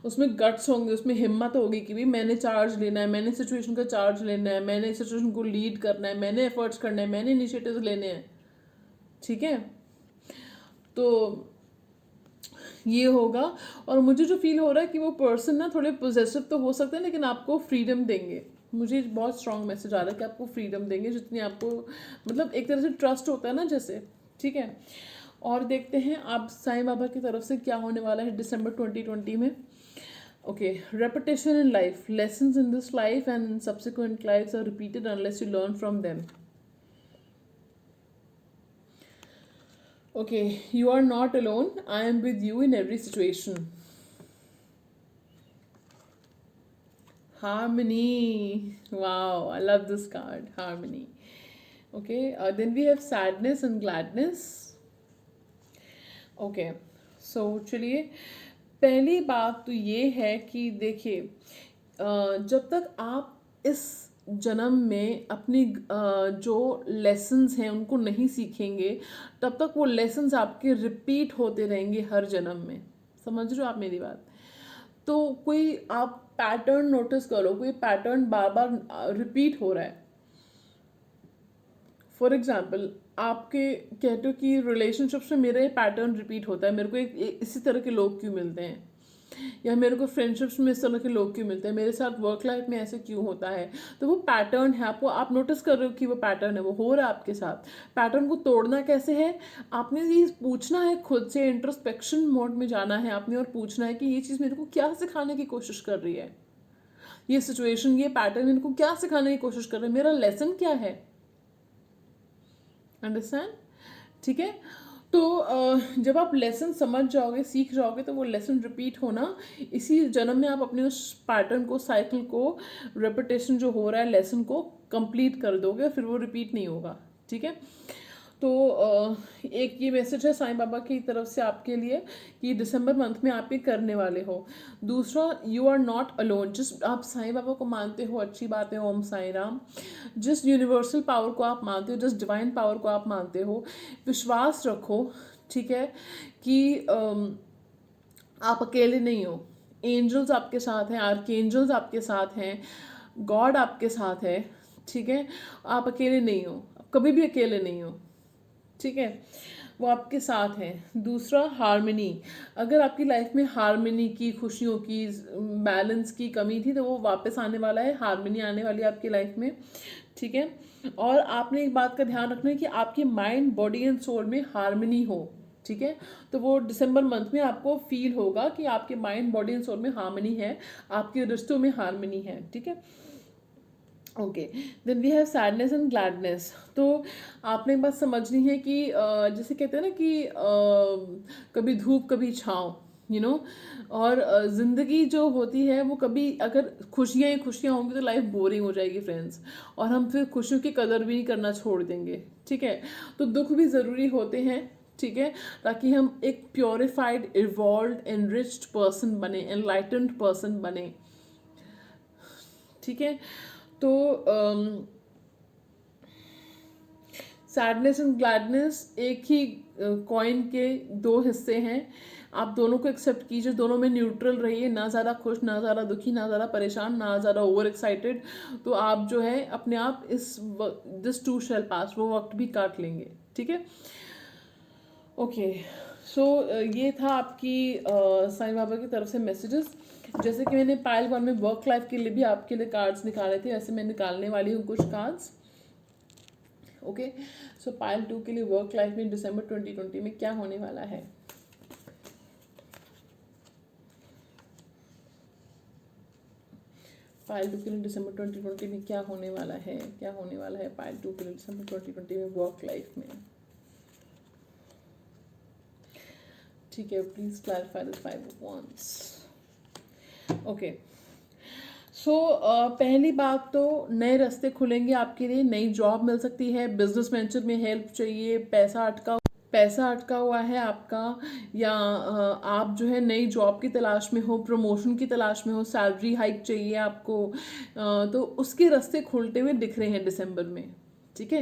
उसमें गट्स होंगे, उसमें हिम्मत होगी कि भाई मैंने चार्ज लेना है, मैंने सिचुएशन का चार्ज लेना है, मैंने सिचुएशन को लीड करना है, मैंने एफर्ट्स करना है, मैंने इनिशिएटिव लेने हैं। ठीक है, तो ये होगा। और मुझे जो फील हो रहा है कि वो पर्सन ना थोड़े पोजेसिव तो हो सकते हैं, लेकिन आपको फ्रीडम देंगे। मुझे बहुत स्ट्रांग मैसेज आ रहा है कि आपको फ्रीडम देंगे, जितनी आपको, मतलब एक तरह से ट्रस्ट होता है ना जैसे। ठीक है, और देखते हैं आप साईं बाबा की तरफ से क्या होने वाला है दिसंबर 2020 में। Okay, repetition in life, lessons in this life and in subsequent lives are repeated unless you learn from them. Okay, you are not alone, I am with you in every situation. Harmony, wow, I love this card, harmony. Okay, then we have sadness and gladness. Okay, so चलिए, पहली बात तो ये है कि देखिए, जब तक आप इस जन्म में अपनी जो लेसन्स हैं उनको नहीं सीखेंगे, तब तक वो लेसन्स आपके रिपीट होते रहेंगे हर जन्म में। समझ रहे हो आप मेरी बात? तो कोई आप पैटर्न नोटिस करो, कोई पैटर्न बार बार रिपीट हो रहा है। फॉर एग्जाम्पल, आपके कहते हो कि रिलेशनशिप्स में मेरा ये पैटर्न रिपीट होता है, मेरे को इसी तरह के लोग क्यों मिलते हैं, या मेरे को फ्रेंडशिप्स में इस तरह के लोग क्यों मिलते हैं, मेरे साथ वर्क लाइफ में ऐसे क्यों होता है। तो वो पैटर्न है, आपको, आप नोटिस कर रहे हो कि वो पैटर्न है, वो हो रहा है आपके साथ। पैटर्न को तोड़ना कैसे है? आपने ये पूछना है खुद से, इंट्रोस्पेक्शन मोड में जाना है आपने, और पूछना है कि ये चीज़ मेरे को क्या सिखाने की कोशिश कर रही है, ये सिचुएशन, ये पैटर्न मेरे को क्या सिखाने की कोशिश कर रहा है, मेरा लेसन क्या है। अंडरस्टैंड? ठीक है, तो जब आप लेसन समझ जाओगे, सीख जाओगे, तो वो लेसन रिपीट होना, इसी जन्म में आप अपने उस पैटर्न को, साइकिल को, रेपिटेशन जो हो रहा है लेसन को कंप्लीट कर दोगे, फिर वो रिपीट नहीं होगा। ठीक है, तो एक ये मैसेज है साईं बाबा की तरफ से आपके लिए कि दिसंबर मंथ में आप ये करने वाले हो। दूसरा, यू आर नॉट अलोन। जिस आप साईं बाबा को मानते हो, अच्छी बात है, ओम साईं राम। जिस यूनिवर्सल पावर को आप मानते हो, जिस डिवाइन पावर को आप मानते हो, विश्वास रखो, ठीक है, कि आप अकेले नहीं हो। एंजल्स आपके साथ हैं, आर्कएंजल्स आपके साथ हैं, गॉड आपके साथ है। ठीक है, आप अकेले नहीं हो, कभी भी अकेले नहीं हो। ठीक है, वो आपके साथ हैं। दूसरा, हार्मनी। अगर आपकी लाइफ में हार्मनी की, खुशियों की, बैलेंस की कमी थी, तो वो वापस आने वाला है, हार्मनी आने वाली है आपकी लाइफ में। ठीक है, और आपने एक बात का ध्यान रखना है कि आपकी माइंड, बॉडी एंड सोल में हार्मनी हो। ठीक है, तो वो दिसंबर मंथ में आपको फील होगा कि आपके माइंड, बॉडी एंड सोल में हार्मनी है, आपके रिश्तों में हार्मनी है। ठीक है, okay, then we have sadness and gladness. तो आपने एक बात समझनी है कि जैसे कहते हैं ना कि कभी धूप कभी छाँव, यू नो, और ज़िंदगी जो होती है वो कभी, अगर खुशियाँ ही खुशियाँ होंगी तो लाइफ बोरिंग हो जाएगी फ्रेंड्स, और हम फिर खुशियों की कदर भी नहीं करना छोड़ देंगे। ठीक है, तो दुख भी ज़रूरी होते हैं। ठीक है, ताकि हम एक प्योरीफाइड, इवॉल्व, एनरिच्ड पर्सन बने, एनलाइटेंड पर्सन बने। ठीक है, तो सैडनेस एंड ग्लैडनेस एक ही कॉइन के दो हिस्से हैं। आप दोनों को एक्सेप्ट कीजिए, दोनों में न्यूट्रल रहिए, ना ज़्यादा खुश, ना ज़्यादा दुखी, ना ज़्यादा परेशान, ना ज़्यादा ओवर एक्साइटेड। तो आप जो है अपने आप दिस टू शैल पास, वो वक्त भी काट लेंगे। ठीक है, ओके, सो ये था आपकी साईं बाबा की तरफ से मैसेजेस। जैसे कि मैंने पायल 1 में वर्क लाइफ के लिए भी आपके लिए कार्ड्स निकाले थे, वैसे मैं निकालने वाली हूँ कुछ कार्ड्स। ओके, सो पायल 2 के लिए वर्क लाइफ में दिसंबर 2020 में क्या होने वाला है। पायल 2 के लिए दिसंबर 2020 में क्या होने वाला है, क्या होने वाला है पायल 2 के लिए दिसंबर 2020 में वर्क लाइफ में। ठीक है, please clarify the 5 of Wands. Okay, पहली बात तो नए रास्ते खुलेंगे आपके लिए, नई जॉब मिल सकती है, बिजनेस वेंचर में हेल्प चाहिए, पैसा अटका हुआ है आपका, या आप जो है नई जॉब की तलाश में हो, प्रमोशन की तलाश में हो, सैलरी हाइक चाहिए आपको, तो उसके रास्ते खुलते हुए दिख रहे हैं दिसंबर में। ठीक है,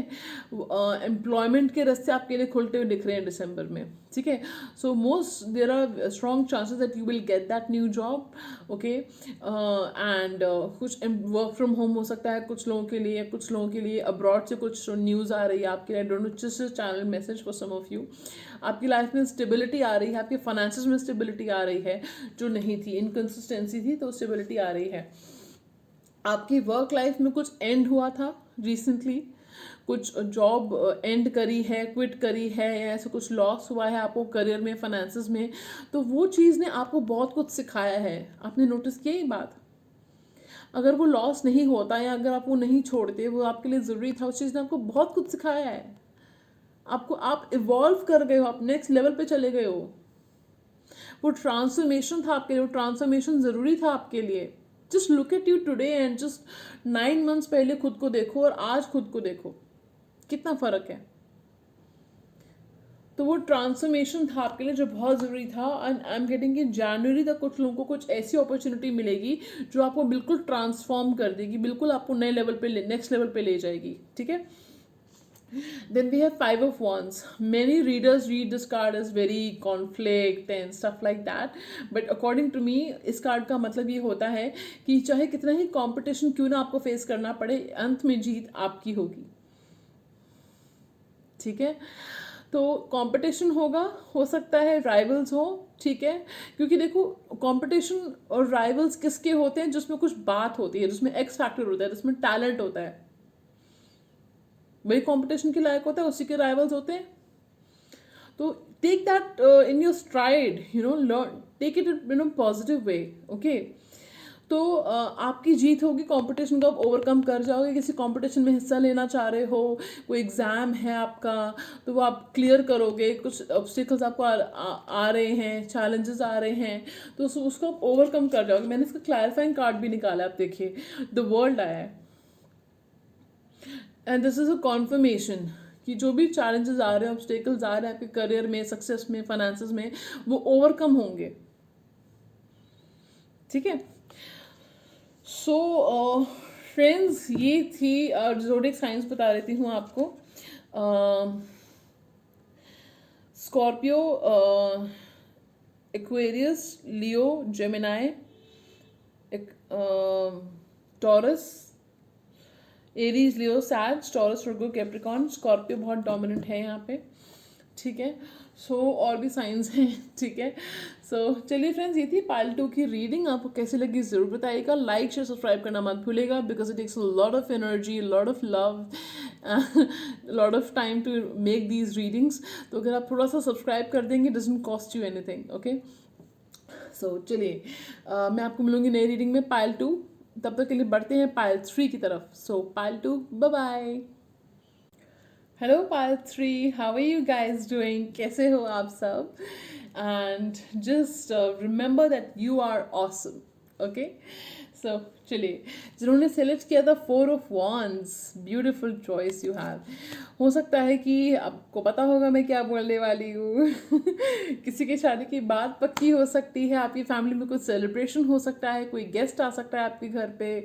एम्प्लॉयमेंट के रास्ते आपके लिए खुलते हुए दिख रहे हैं दिसंबर में। ठीक है, so most there are strong chances that you will get that new job. Okay, and कुछ वर्क फ्रॉम होम हो सकता है कुछ लोगों के लिए, कुछ लोगों के लिए अब्रॉड से कुछ न्यूज़ आ रही है आपके लिए। Don't know, just channel message for some of you. आपकी लाइफ में स्टेबिलिटी आ रही है, आपके फाइनेंसेस में स्टेबिलिटी आ रही है जो नहीं थी, इनकन्सिस्टेंसी थी, तो स्टेबिलिटी आ रही है। आपकी वर्क लाइफ में कुछ एंड हुआ था रिसेंटली, कुछ जॉब एंड करी है, क्विट करी है, या ऐसा कुछ लॉस हुआ है आपको करियर में, फाइनेंसेस में, तो वो चीज़ ने आपको बहुत कुछ सिखाया है। आपने नोटिस किया ये बात? अगर वो लॉस नहीं होता या अगर आप वो नहीं छोड़ते, वो आपके लिए ज़रूरी था, उस चीज़ ने आपको बहुत कुछ सिखाया है। आप इवॉल्व कर गए हो, आप नेक्स्ट लेवल पे चले गए हो। वो ट्रांसफॉर्मेशन था आपके लिए, वो ट्रांसफॉर्मेशन ज़रूरी था आपके लिए। Just look at you today and just 9 months पहले खुद को देखो और आज खुद को देखो, कितना फ़र्क है। तो वो ट्रांसफॉर्मेशन था आपके लिए जो बहुत ज़रूरी था। एंड आई एम गेटिंग कि जनवरी तक कुछ लोगों को कुछ ऐसी अपॉर्चुनिटी मिलेगी जो आपको बिल्कुल ट्रांसफॉर्म कर देगी, बिल्कुल आपको नए लेवल पे, नेक्स्ट लेवल पे ले जाएगी। ठीक है, then we have 5 of Wands. Many readers read this card as very conflict and stuff like that, but according to me इस कार्ड का मतलब ये होता है कि चाहे कितना ही कंपटीशन क्यों ना आपको फेस करना पड़े, अंत में जीत आपकी होगी। ठीक है, तो कंपटीशन होगा, हो सकता है राइवल्स हो। ठीक है, क्योंकि देखो कंपटीशन और राइवल्स किसके होते हैं? जिसमें कुछ बात होती है, जिसमें एक्स फैक्टर होता है, जिसमें टैलेंट होता है, वही कंपटीशन के लायक होता है, उसी के राइवल्स होते हैं। तो take that in your stride, you know, learn, take it in a positive way. Okay, तो आपकी जीत होगी, कंपटीशन को आप ओवरकम कर जाओगे। किसी कंपटीशन में हिस्सा लेना चाह रहे हो, कोई एग्ज़ाम है आपका, तो वो आप क्लियर करोगे। कुछ ऑब्स्टिकल्स आपको आ रहे हैं, चैलेंजेस आ रहे हैं, तो उसको आप ओवरकम कर जाओगे। मैंने इसका क्लैरिफाइंग कार्ड भी निकाला, आप देखिए, द वर्ल्ड आया है, and this is a confirmation कि जो भी चैलेंजेस आ रहे हैं, ऑब्स्टिकल्स आ रहे हैं आपके करियर में, सक्सेस में, फाइनेंसेस में, वो ओवरकम होंगे। ठीक है, सो फ्रेंड्स, ये थी ज़ोडिएक साइंस बता देती हूँ आपको। स्कॉर्पियो, एक्वेरियस, लियो, जेमिनाई, टॉरस, एरीज, लियो, सैज, टॉरस, वर्गो, कैप्रिकॉन। स्कॉर्पियो बहुत डोमिनेंट है यहाँ पे। ठीक है, सो और भी साइंस हैं। ठीक है, सो चलिए फ्रेंड्स, ये थी पाइल 2 की रीडिंग। आपको कैसी लगी ज़रूर बताइएगा। लाइक, शेयर, सब्सक्राइब करना मत भूलेगा, because it takes a lot of energy, lot of love, lot of time to make these readings. तो अगर आप थोड़ा सा सब्सक्राइब कर देंगे, doesn't cost you anything. Okay, so चलिए, मैं आपको मिलूंगी नई रीडिंग में, पाइल 2। तब तक के लिए बढ़ते हैं पाइल 3 की तरफ। So pile 2, bye bye. Hello pile 3, how are you guys doing? कैसे हो आप सब? And just remember that you are awesome. Okay, so चलिए, जिन्होंने सेलेक्ट किया था 4 of Wands, beautiful choice you have. हो सकता है कि आपको पता होगा मैं क्या बोलने वाली हूँ। किसी की शादी की बात पक्की हो सकती है, आपकी फैमिली में कुछ सेलिब्रेशन हो सकता है, कोई गेस्ट आ सकता है आपके घर पे,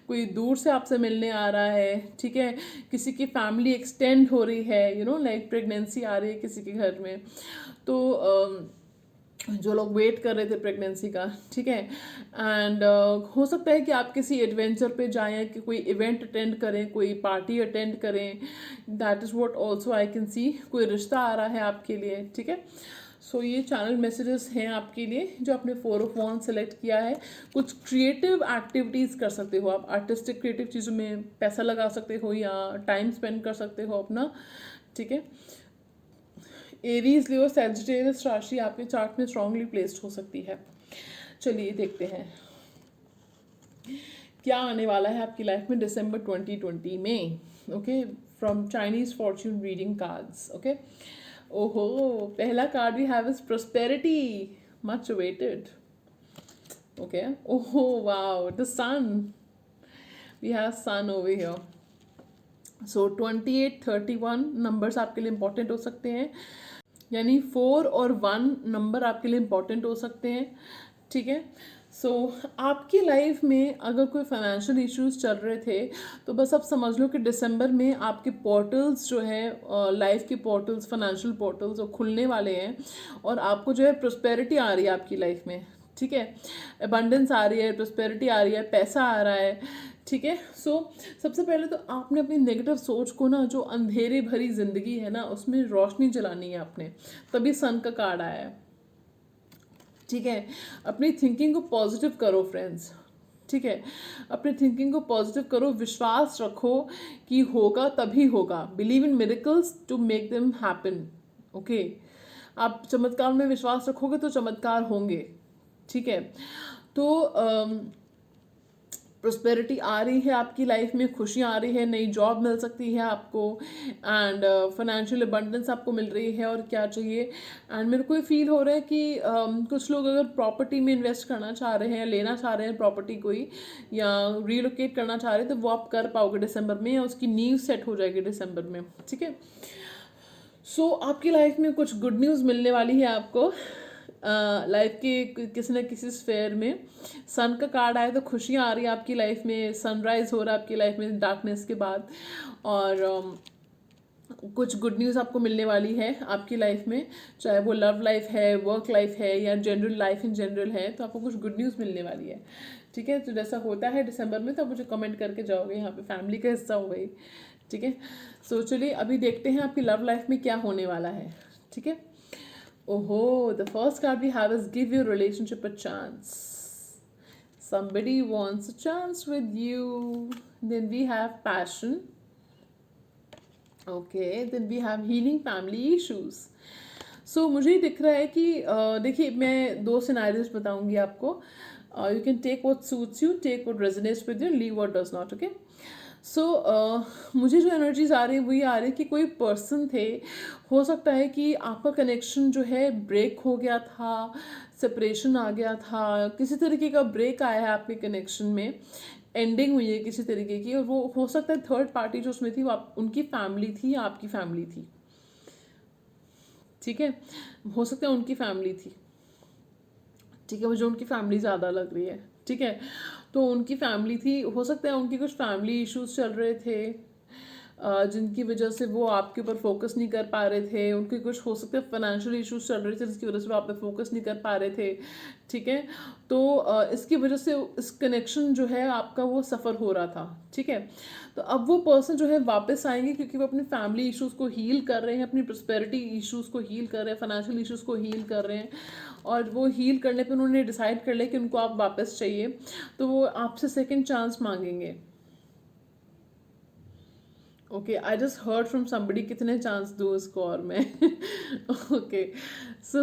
कोई दूर से आपसे मिलने आ रहा है। ठीक है, किसी की फैमिली एक्सटेंड हो रही है, यू नो, लाइक प्रेगनेंसी आ रही है किसी के घर में, तो जो लोग वेट कर रहे थे प्रेगनेंसी का। ठीक है, एंड हो सकता है कि आप किसी एडवेंचर पे जाएं, कि कोई इवेंट अटेंड करें, कोई पार्टी अटेंड करें। That is what also I can see. कोई रिश्ता आ रहा है आपके लिए। ठीक है, सो ये चैनल मैसेजेस हैं आपके लिए जो आपने 4 of Wands सेलेक्ट किया है। कुछ क्रिएटिव एक्टिविटीज़ कर सकते हो आप, आर्टिस्टिक क्रिएटिव चीज़ों में पैसा लगा सकते हो या टाइम स्पेंड कर सकते हो अपना। ठीक है, एरीज, लियो, सैजिटेरियस राशि आपके चार्ट में स्ट्रांगली प्लेस्ड हो सकती है। चलिए देखते हैं क्या आने वाला है आपकी लाइफ में दिसंबर 2020 में। Okay, from Chinese fortune reading cards. Okay, ओहो, पहला card we have is prosperity, much awaited. Okay, ओहो wow, the sun, we have sun over here. So 28, 31 numbers आपके लिए इंपॉर्टेंट हो सकते हैं, यानी 4 और 1 नंबर आपके लिए इंपॉर्टेंट हो सकते हैं, ठीक है। सो आपकी लाइफ में अगर कोई फाइनेंशियल इश्यूज चल रहे थे तो बस आप समझ लो कि दिसंबर में आपके पोर्टल्स जो है, लाइफ के पोर्टल्स, फाइनेंशियल पोर्टल्स वो खुलने वाले हैं और आपको जो है प्रोस्पेरिटी आ रही है आपकी लाइफ में, ठीक है। अबंडेंस आ रही है, प्रोस्पेरिटी आ रही है, पैसा आ रहा है, ठीक है। सो सबसे पहले तो आपने अपनी नेगेटिव सोच को ना, जो अंधेरे भरी जिंदगी है ना, उसमें रोशनी जलानी है आपने, तभी सन का कार्ड आया है, ठीक है। अपनी थिंकिंग को पॉजिटिव करो फ्रेंड्स, ठीक है। अपनी थिंकिंग को पॉजिटिव करो, विश्वास रखो कि होगा तभी होगा। Believe in miracles to make them happen, okay. आप चमत्कार में विश्वास रखोगे तो चमत्कार होंगे, ठीक है। तो प्रोस्पेरिटी आ रही है आपकी लाइफ में, खुशियाँ आ रही है, नई जॉब मिल सकती है आपको, एंड फाइनेंशियल अबंडेंस आपको मिल रही है, और क्या चाहिए। एंड मेरे को ये फील हो रहा है कि कुछ लोग अगर प्रॉपर्टी में इन्वेस्ट करना चाह रहे हैं, लेना चाह रहे हैं प्रॉपर्टी कोई, या रीलोकेट करना चाह रहे हैं, तो वो आप कर पाओगे दिसंबर में, या उसकी नींव सेट हो जाएगी दिसंबर में, ठीक है। सो आपकी लाइफ में कुछ गुड न्यूज़ मिलने वाली है आपको। लाइफ के किसी न किसी स्फेयर में सन का कार्ड आया तो खुशियाँ आ रही है आपकी लाइफ में, सनराइज हो रहा है आपकी लाइफ में डार्कनेस के बाद, और कुछ गुड न्यूज़ आपको मिलने वाली है आपकी लाइफ में, चाहे वो लव लाइफ है, वर्क लाइफ है, या जनरल लाइफ इन जनरल है, तो आपको कुछ गुड न्यूज़ मिलने वाली है, ठीक है। तो जैसा होता है दिसंबर में, तो आप मुझे कमेंट करके जाओगे, यहाँ पे फैमिली का हिस्सा हो गई, ठीक है। सो चलिए अभी देखते हैं आपकी लव लाइफ में क्या होने वाला है, ठीक है। ओहो, the first card we have is give your relationship a chance. Somebody wants a chance with you. Then we have passion. Okay, then we have healing family issues. So मुझे दिख रहा है कि देखिए मैं 2 सिनेरियोज बताऊंगी आपको. You can take what suits you, take what resonates with you, leave what does not, okay? सो मुझे जो एनर्जीज आ रही है वही आ रही है कि कोई पर्सन थे, हो सकता है कि आपका कनेक्शन जो है ब्रेक हो गया था, सेपरेशन आ गया था, किसी तरीके का ब्रेक आया है आपके कनेक्शन में, एंडिंग हुई है किसी तरीके की, और वो हो सकता है थर्ड पार्टी जो उसमें थी वो उनकी फैमिली थी या आपकी फैमिली थी, ठीक है। हो सकता है उनकी फैमिली थी, ठीक है, मुझे उनकी फैमिली ज़्यादा लग रही है, ठीक है। तो उनकी फैमिली थी, हो सकता है उनकी कुछ फैमिली इश्यूज चल रहे थे जिनकी वजह से वो आपके ऊपर फोकस नहीं कर पा रहे थे, उनके कुछ हो सकते हैं फाइनेंशियल इश्यूज चल रहे थे जिसकी वजह से वो आप पे फोकस नहीं कर पा रहे थे, ठीक है। तो इसकी वजह से इस कनेक्शन जो है आपका वो सफ़र हो रहा था, ठीक है। तो अब वो पर्सन जो है वापस आएंगे क्योंकि वो अपनी फैमिली इश्यूज़ को हील कर रहे हैं, अपनी प्रॉस्पेरिटी इश्यूज़ को हील कर रहे हैं, फाइनेंशियल इश्यूज़ को हील कर रहे हैं, और वो हील करने पे उन्होंने डिसाइड कर लिया कि उनको आप वापस चाहिए, तो वो आपसे सेकंड चांस मांगेंगे। Okay, I just heard from somebody कितने चांस दूँ इसको और मैं ओके। सो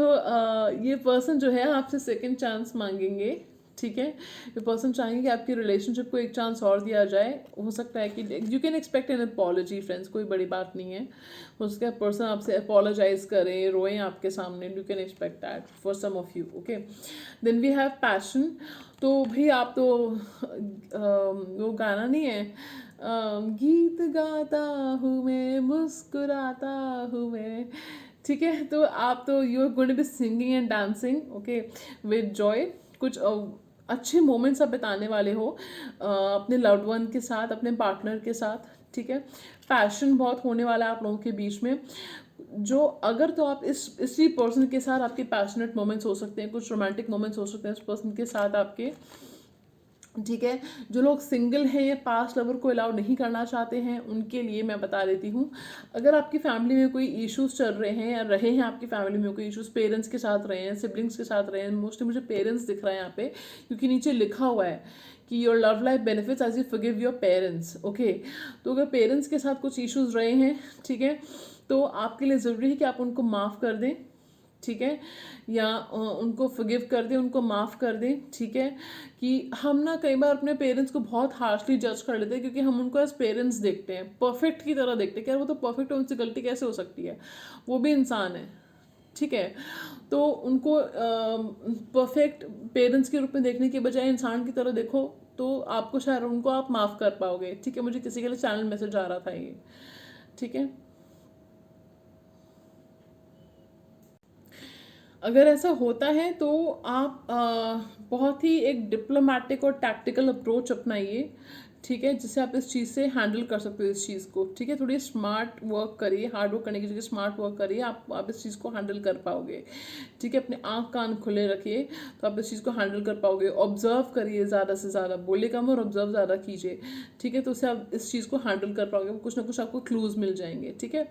ये पर्सन जो है आपसे सेकंड चांस मांगेंगे, ठीक है। ये पर्सन चाहेंगे कि आपकी रिलेशनशिप को एक चांस और दिया जाए। हो सकता है कि you can expect an apology friends, कोई बड़ी बात नहीं है। हो सकता है पर्सन आपसे अपोलोजाइज करें, रोएं आपके सामने, you can expect that for some of you, okay. Then we have passion. तो भाई आप तो वो गाना नहीं है, गीत गाता हूँ मैं, मुस्कुराता हूँ मैं, ठीक है। तो आप तो you are going to be singing and dancing, okay, with joy. कुछ अच्छे मोमेंट्स आप बिताने वाले हो अपने लव्ड वन के साथ, अपने पार्टनर के साथ, ठीक है। पैशन बहुत होने वाला है आप लोगों के बीच में, जो अगर तो आप इसी पर्सन के साथ आपके पैशनेट मोमेंट्स हो सकते हैं, कुछ रोमांटिक मोमेंट्स हो सकते हैं इस पर्सन के साथ आपके, ठीक है। जो लोग सिंगल हैं या पास्ट लवर को अलाउ नहीं करना चाहते हैं उनके लिए मैं बता देती हूँ, अगर आपकी फैमिली में कोई इश्यूज चल रहे हैं या रहे हैं आपकी फैमिली में कोई इश्यूज, पेरेंट्स के साथ रहे हैं, सिबलिंग्स के साथ रहे हैं, मोस्टली मुझे पेरेंट्स दिख रहा है यहाँ पे क्योंकि नीचे लिखा हुआ है कि your love life benefits as you forgive your parents, okay. तो अगर पेरेंट्स के साथ कुछ इश्यूज रहे हैं, ठीक है, तो आपके लिए ज़रूरी है कि आप उनको माफ़ कर दें, ठीक है, या उनको फॉरगिव कर दें, उनको माफ़ कर दें, ठीक है। कि हम ना कई बार अपने पेरेंट्स को बहुत हार्शली जज कर लेते हैं क्योंकि हम उनको एज पेरेंट्स देखते हैं, परफेक्ट की तरह देखते हैं कि यार वो तो परफेक्ट है, उनसे गलती कैसे हो सकती है, वो भी इंसान है, ठीक है। तो उनको परफेक्ट पेरेंट्स के रूप में देखने के बजाय इंसान की तरह देखो, तो आपको शायद उनको आप माफ़ कर पाओगे, ठीक है। मुझे किसी के लिए चैनल मैसेज आ रहा था ये, ठीक है। अगर ऐसा होता है तो आप बहुत ही एक डिप्लोमेटिक और टैक्टिकल अप्रोच अपनाइए, ठीक है, जिससे आप इस चीज़ से हैंडल कर सकते हो इस चीज़ को, ठीक है। थोड़ी स्मार्ट वर्क करिए, हार्ड वर्क करने की जगह स्मार्ट वर्क करिए, आप इस चीज़ को हैंडल कर पाओगे, ठीक है। अपने आँख कान खुले रखिए तो आप इस चीज़ को हैंडल कर पाओगे। ऑब्जर्व करिए ज़्यादा से ज़्यादा, बोले कम और ऑब्जर्व ज़्यादा कीजिए, ठीक है। तो उससे आप इस चीज़ को हैंडल कर पाओगे, कुछ ना कुछ आपको क्लूज मिल जाएंगे, ठीक है।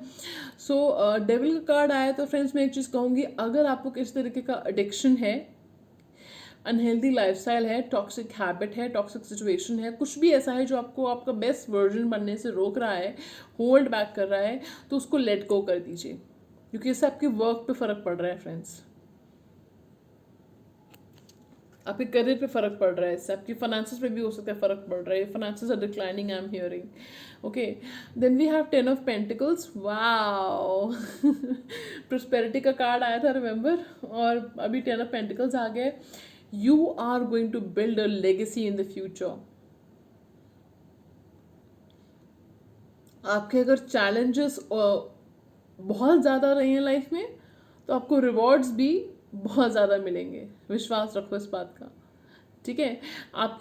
सो डेविल का कार्ड आया तो फ्रेंड्स मैं एक चीज़ कहूँगी, अगर आपको किस तरीके का एडिक्शन है, अनहेल्दी लाइफस्टाइल है, टॉक्सिक हैबिट है, टॉक्सिक सिचुएशन है, कुछ भी ऐसा है जो आपको आपका बेस्ट वर्जन बनने से रोक रहा है, होल्ड बैक कर रहा है, तो उसको लेट गो कर दीजिए, क्योंकि इससे आपके वर्क पे फ़र्क पड़ रहा है फ्रेंड्स, आपके करियर पे फ़र्क पड़ रहा है, इससे आपकी फाइनेंसेस पे भी हो सकता है फ़र्क पड़ रहा है, finances are declining, I am hearing. Okay, then we have 10 of pentacles, wow prosperity का कार्ड आया था, रिमेंबर, और अभी 10 ऑफ पेंटिकल्स आ गए। You are going to build a legacy in the future. आपके अगर चैलेंजेस बहुत ज़्यादा रहे हैं लाइफ में, तो आपको रिवॉर्ड्स भी बहुत ज़्यादा मिलेंगे, विश्वास रखो इस बात का, ठीक है। आप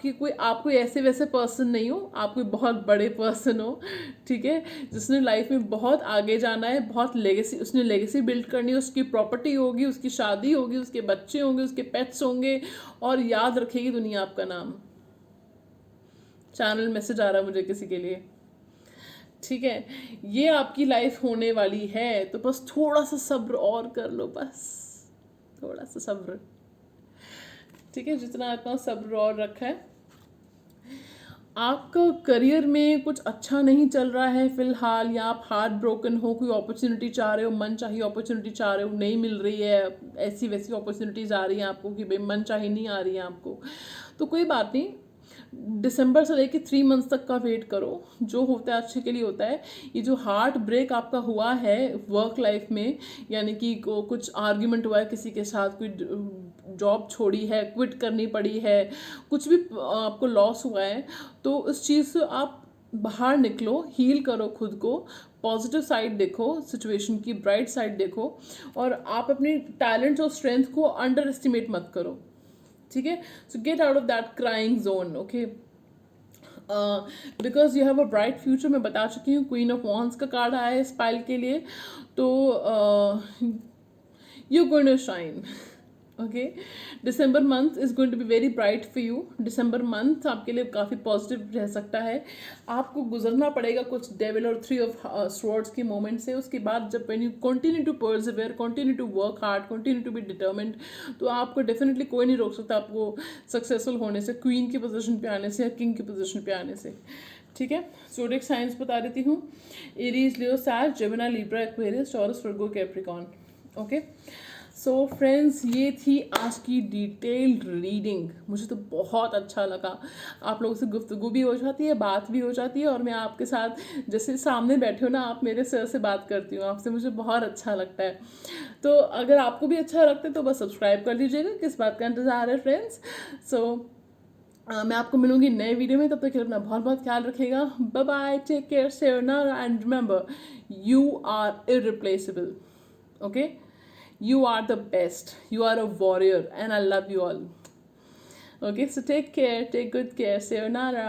कोई ऐसे वैसे पर्सन नहीं हो, आप कोई बहुत बड़े पर्सन हो, ठीक है, जिसने लाइफ में बहुत आगे जाना है, बहुत लेगेसी, उसने लेगेसी बिल्ड करनी है, उसकी प्रॉपर्टी होगी, उसकी शादी होगी, उसके बच्चे होंगे, उसके पेट्स होंगे, और याद रखेगी दुनिया आपका नाम। चैनल मैसेज आ रहा है मुझे किसी के लिए, ठीक है। ये आपकी लाइफ होने वाली है, तो बस थोड़ा सा सब्र और कर लो, बस थोड़ा सा सब्र, ठीक है, जितना इतना सब्र और रखा है। आपका करियर में कुछ अच्छा नहीं चल रहा है फिलहाल, या आप हार्ट ब्रोकन हो, कोई अपॉर्चुनिटी चाह रहे हो, मन चाहिए अपॉर्चुनिटी चाह रहे हो, नहीं मिल रही है, ऐसी वैसी अपॉर्चुनिटीज़ आ रही हैं आपको कि भाई मन चाहिए नहीं आ रही है आपको, तो कोई बात नहीं, दिसंबर से लेके 3 मंथ्स तक का वेट करो, जो होता है अच्छे के लिए होता है। ये जो हार्ट ब्रेक आपका हुआ है वर्क लाइफ में, यानी कि कुछ आर्ग्यूमेंट हुआ है किसी के साथ, कोई जॉब छोड़ी है, क्विट करनी पड़ी है, कुछ भी आपको लॉस हुआ है, तो उस चीज़ से आप बाहर निकलो, हील करो खुद को, पॉजिटिव साइड देखो, सिचुएशन की ब्राइट साइड देखो, और आप अपनी टैलेंट्स और स्ट्रेंथ को अंडर एस्टिमेट मत करो, ठीक है। So get out of that crying zone, okay, because you have a bright future. मैं बता चुकी हूँ, क्वीन ऑफ वॉन्स का कार्ड आया है स्पाइल के लिए, तो you going to shine, okay. December month is going to be very bright for you. दिसंबर मंथ आपके लिए काफ़ी पॉजिटिव रह सकता है। आपको गुजरना पड़ेगा कुछ डेविल और 3 ऑफ स्वॉर्ड्स के मोमेंट से, उसके बाद जब when you continue to persevere, continue to work hard, continue to be determined, तो आपको डेफिनेटली कोई नहीं रोक सकता आपको सक्सेसफुल होने से, क्वीन की पोजीशन पे आने से या किंग की पोजीशन पे आने से, ठीक है। ज़ोडिएक साइंस बता देती हूँ, एरीज, लियो, सैज, जेमिनी, लिब्रा, एक्वेरियस, टॉरस, वर्गो, कैप्रिकॉर्न, ओके। सो फ्रेंड्स, ये थी आज की डिटेल्ड रीडिंग। मुझे तो बहुत अच्छा लगा, आप लोगों से गुफ्तगू भी हो जाती है, बात भी हो जाती है, और मैं आपके साथ जैसे सामने बैठे हो ना, आप मेरे सर से बात करती हूँ आपसे, मुझे बहुत अच्छा लगता है। तो अगर आपको भी अच्छा लगता है तो बस सब्सक्राइब कर लीजिएगा, किस बात का इंतज़ार है फ्रेंड्स। सो मैं आपको मिलूंगी नए वीडियो में, तब तक के लिए अपना बहुत बहुत ख्याल रखिएगा। Bye bye, take care, sayonara, and remember, you are irreplaceable, okay. You are the best. You are a warrior, and I love you all. Okay, so take care. Take good care. Sayonara.